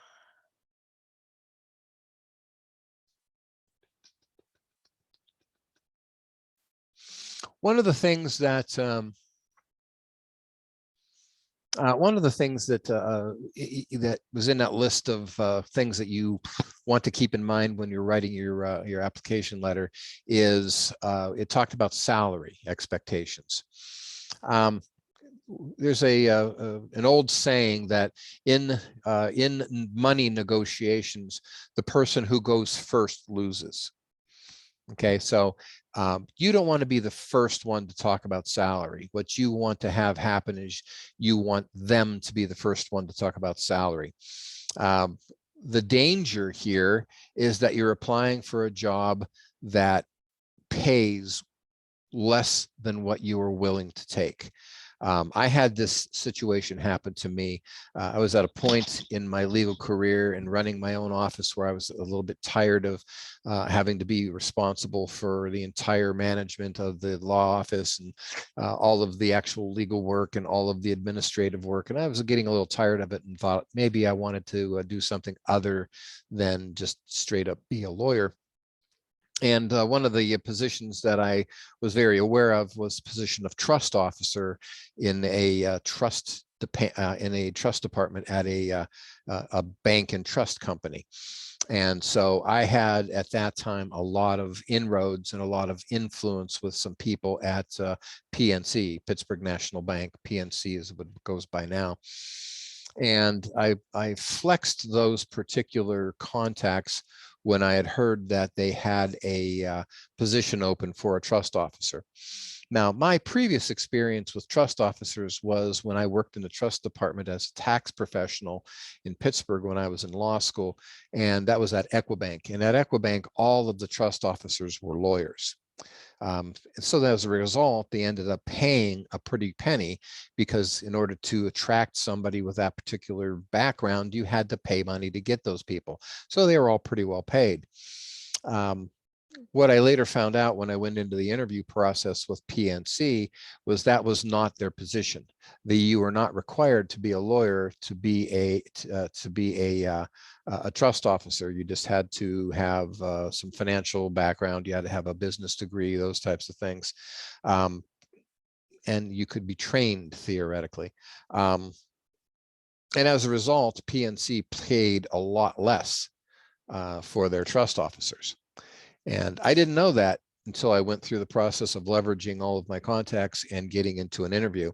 One of the things that that was in that list of things that you want to keep in mind when you're writing your application letter is it talked about salary expectations. There's an old saying that in money negotiations, the person who goes first loses. Okay, so you don't want to be the first one to talk about salary. What you want to have happen is you want them to be the first one to talk about salary. The danger here is that you're applying for a job that pays less than what you are willing to take. I had this situation happen to me. I was at a point in my legal career and running my own office where I was a little bit tired of having to be responsible for the entire management of the law office and all of the actual legal work and all of the administrative work. And I was getting a little tired of it and thought maybe I wanted to do something other than just straight up be a lawyer. And one of the positions that I was very aware of was the position of trust officer in a trust department at a bank and trust company. And so I had at that time a lot of inroads and a lot of influence with some people at PNC, Pittsburgh National Bank. PNC is what it goes by now. And I flexed those particular contacts when I had heard that they had a position open for a trust officer. Now, my previous experience with trust officers was when I worked in the trust department as a tax professional in Pittsburgh when I was in law school, and that was at Equibank. And at Equibank, all of the trust officers were lawyers. So as a result, they ended up paying a pretty penny because in order to attract somebody with that particular background, you had to pay money to get those people. So they were all pretty well paid. What I later found out when I went into the interview process with PNC was that was not their position. You were not required to be a lawyer to be a trust officer. You just had to have some financial background. You had to have a business degree, those types of things. And you could be trained theoretically. And as a result, PNC paid a lot less for their trust officers. And I didn't know that until I went through the process of leveraging all of my contacts and getting into an interview.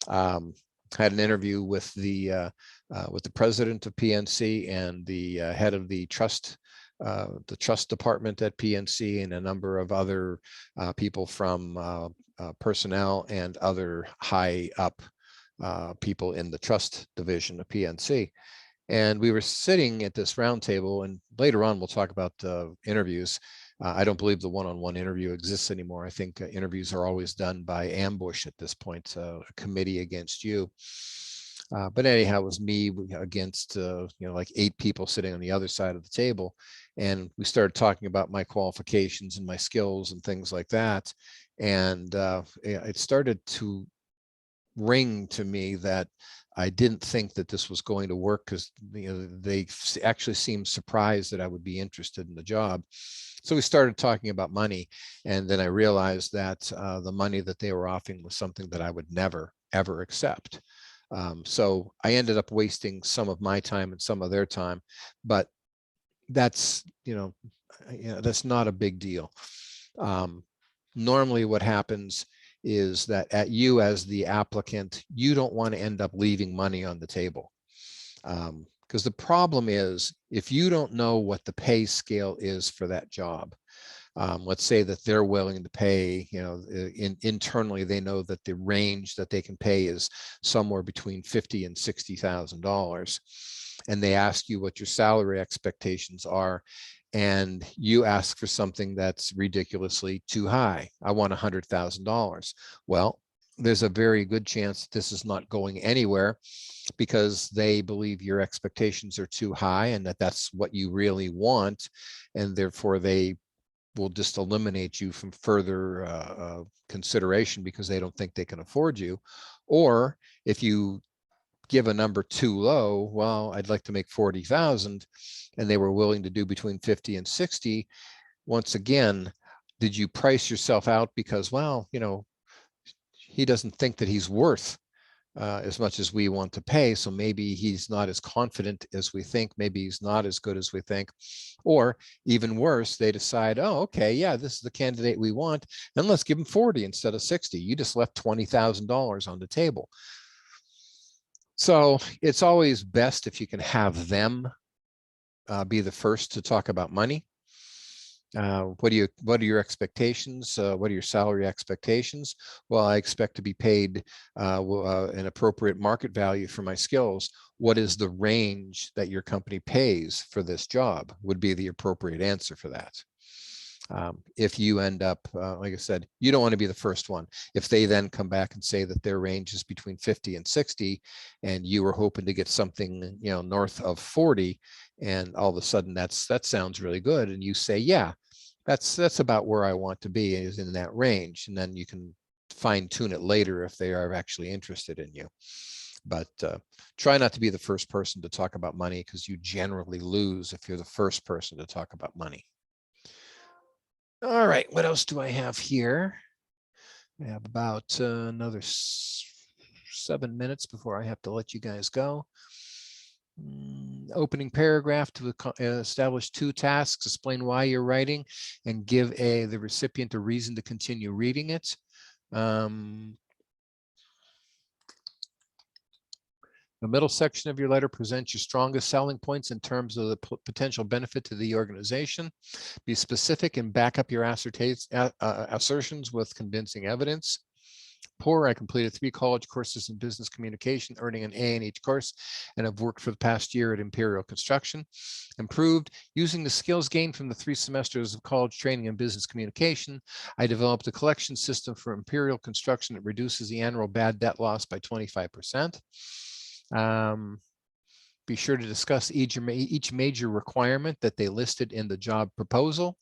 Had an interview with the president of PNC and the head of the trust department at PNC, and a number of other people from personnel and other high up people in the trust division of PNC. And we were sitting at this round table, and later on we'll talk about interviews. I don't believe the one-on-one interview exists anymore. I think interviews are always done by ambush at this point, a committee against you. But anyhow, it was me against like 8 people sitting on the other side of the table, and we started talking about my qualifications and my skills and things like that. And it started to ring to me that I didn't think that this was going to work, because they actually seemed surprised that I would be interested in the job. So we started talking about money, and then I realized that the money that they were offering was something that I would never, ever accept. So I ended up wasting some of my time and some of their time, but that's, that's not a big deal. Normally what happens is that you as the applicant, you don't want to end up leaving money on the table. Because the problem is, if you don't know what the pay scale is for that job, let's say that they're willing to pay, internally they know that the range that they can pay is somewhere between $50,000 and $60,000, and they ask you what your salary expectations are, and you ask for something that's ridiculously too high. I want $100,000. Well, there's a very good chance this is not going anywhere, because they believe your expectations are too high and that that's what you really want, and therefore they will just eliminate you from further consideration because they don't think they can afford you. Or if you give a number too low, well, I'd like to make 40,000, and they were willing to do between 50 and 60. Once again, did you price yourself out because, well, he doesn't think that he's worth as much as we want to pay, so maybe he's not as confident as we think, maybe he's not as good as we think. Or even worse, they decide, oh, okay, yeah, this is the candidate we want, and let's give him 40 instead of 60. You just left $20,000 on the table. So it's always best if you can have them be the first to talk about money. What are your expectations? What are your salary expectations? Well, I expect to be paid an appropriate market value for my skills. What is the range that your company pays for this job? Would be the appropriate answer for that. If you end up, like I said, you don't want to be the first one. If they then come back and say that their range is between 50 and 60, and you were hoping to get something, north of 40, and all of a sudden that sounds really good, and you say, yeah, that's about where I want to be, is in that range, and then you can fine tune it later if they are actually interested in you. But try not to be the first person to talk about money, because you generally lose if you're the first person to talk about money. All right, what else do I have here? I have about another 7 minutes before I have to let you guys go. Opening paragraph to establish 2 tasks, explain why you're writing, and give the recipient a reason to continue reading it. The middle section of your letter presents your strongest selling points in terms of the potential benefit to the organization. Be specific and back up your assertions with convincing evidence. Poor, I completed 3 college courses in business communication, earning an A in each course, and have worked for the past year at Imperial Construction. Improved, using the skills gained from the 3 semesters of college training in business communication, I developed a collection system for Imperial Construction that reduces the annual bad debt loss by 25%. Be sure to discuss each major requirement that they listed in the job proposal.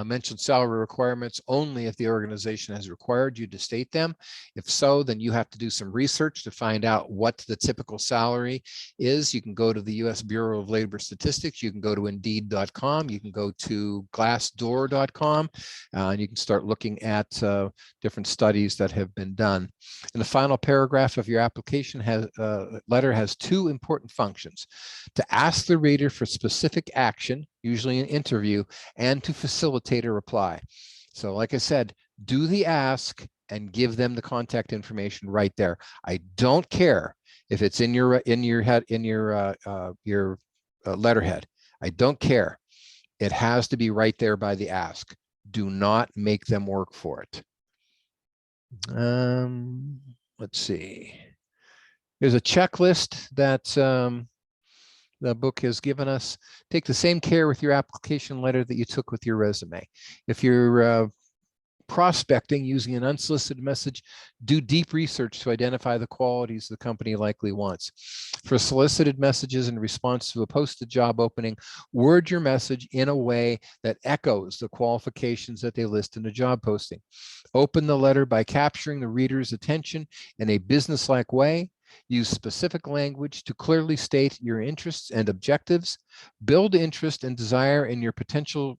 Mention salary requirements only if the organization has required you to state them. If so, then you have to do some research to find out what the typical salary is. You can go to the U.S. Bureau of Labor Statistics. You can go to Indeed.com. You can go to Glassdoor.com, and you can start looking at different studies that have been done. And the final paragraph of your application letter has 2 important functions: to ask the reader for specific action, usually an interview, and to facilitate a reply. So like I said, do the ask and give them the contact information right there. I don't care if it's in your letterhead. I don't care. It has to be right there by the ask. Do not make them work for it. Let's see. There's a checklist that the book has given us. Take the same care with your application letter that you took with your resume. If you're prospecting using an unsolicited message, do deep research to identify the qualities the company likely wants. For solicited messages in response to a posted job opening, word your message in a way that echoes the qualifications that they list in the job posting. Open the letter by capturing the reader's attention in a businesslike way. Use specific language to clearly state your interests and objectives. Build interest and desire in your potential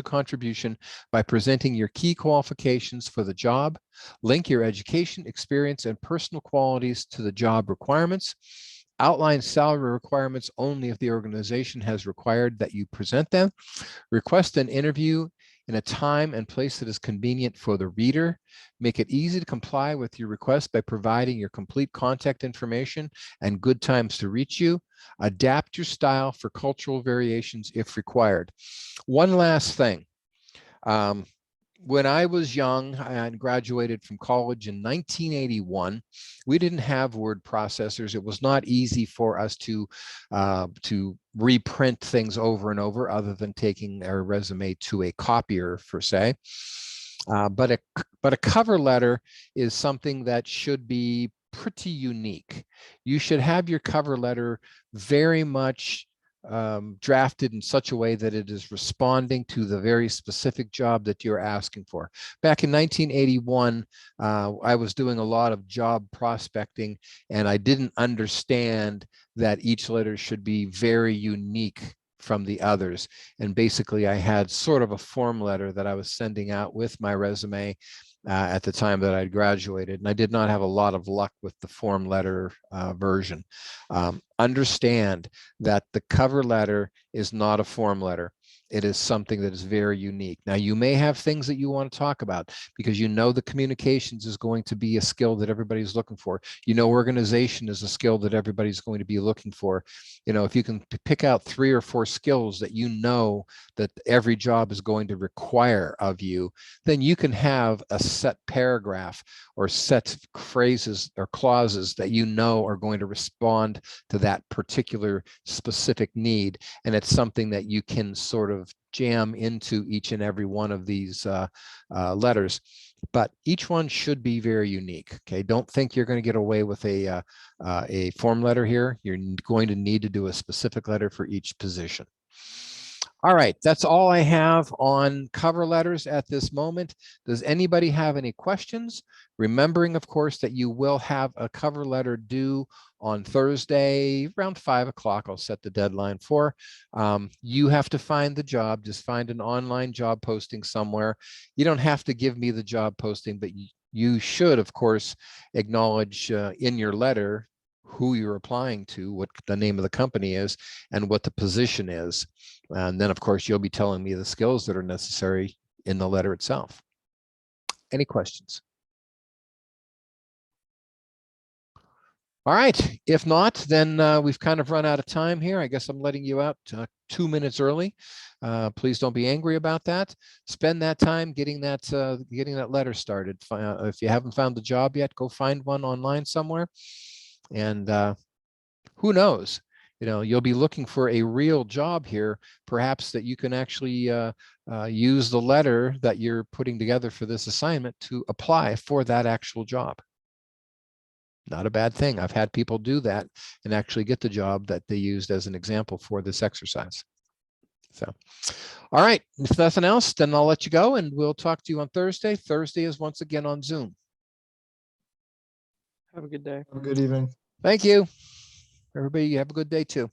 contribution by presenting your key qualifications for the job. Link your education, experience, and personal qualities to the job requirements. Outline salary requirements only if the organization has required that you present them. Request an interview in a time and place that is convenient for the reader. Make it easy to comply with your request by providing your complete contact information and good times to reach you. Adapt your style for cultural variations if required. One last thing. When I was young and graduated from college in 1981, we didn't have word processors. It was not easy for us to reprint things over and over, other than taking our resume to a copier, per se. But a cover letter is something that should be pretty unique. You should have your cover letter very much drafted in such a way that it is responding to the very specific job that you're asking for. Back in 1981, I was doing a lot of job prospecting, and I didn't understand that each letter should be very unique from the others. And basically, I had sort of a form letter that I was sending out with my resume at the time that I graduated, and I did not have a lot of luck with the form letter version. Understand that the cover letter is not a form letter. It is something that is very unique. Now, you may have things that you want to talk about because you know the communications is going to be a skill that everybody's looking for. You know, organization is a skill that everybody's going to be looking for. You know, if you can pick out 3 or 4 skills that you know that every job is going to require of you, then you can have a set paragraph or set phrases or clauses that you know are going to respond to that particular specific need. And it's something that you can sort of jam into each and every one of these letters, but each one should be very unique. Okay, don't think you're going to get away with a form letter here. You're going to need to do a specific letter for each position. All right, that's all I have on cover letters at this moment. Does anybody have any questions? Remembering, of course, that you will have a cover letter due on Thursday around 5 o'clock. I'll set the deadline for. You have to find the job. Just find an online job posting somewhere. You don't have to give me the job posting, but you should, of course, acknowledge in your letter who you're applying to, what the name of the company is, and what the position is. And then, of course, you'll be telling me the skills that are necessary in the letter itself. Any questions? All right. If not, then we've kind of run out of time here. I guess I'm letting you out 2 minutes early. Please don't be angry about that. Spend that time getting that letter started. If you haven't found the job yet, go find one online somewhere. And who knows? You'll be looking for a real job here, perhaps that you can actually use the letter that you're putting together for this assignment to apply for that actual job. Not a bad thing. I've had people do that and actually get the job that they used as an example for this exercise. So, all right, if nothing else, then I'll let you go and we'll talk to you on Thursday. Thursday is once again on Zoom. Have a good day. Have a good evening. Thank you. Everybody have a good day too.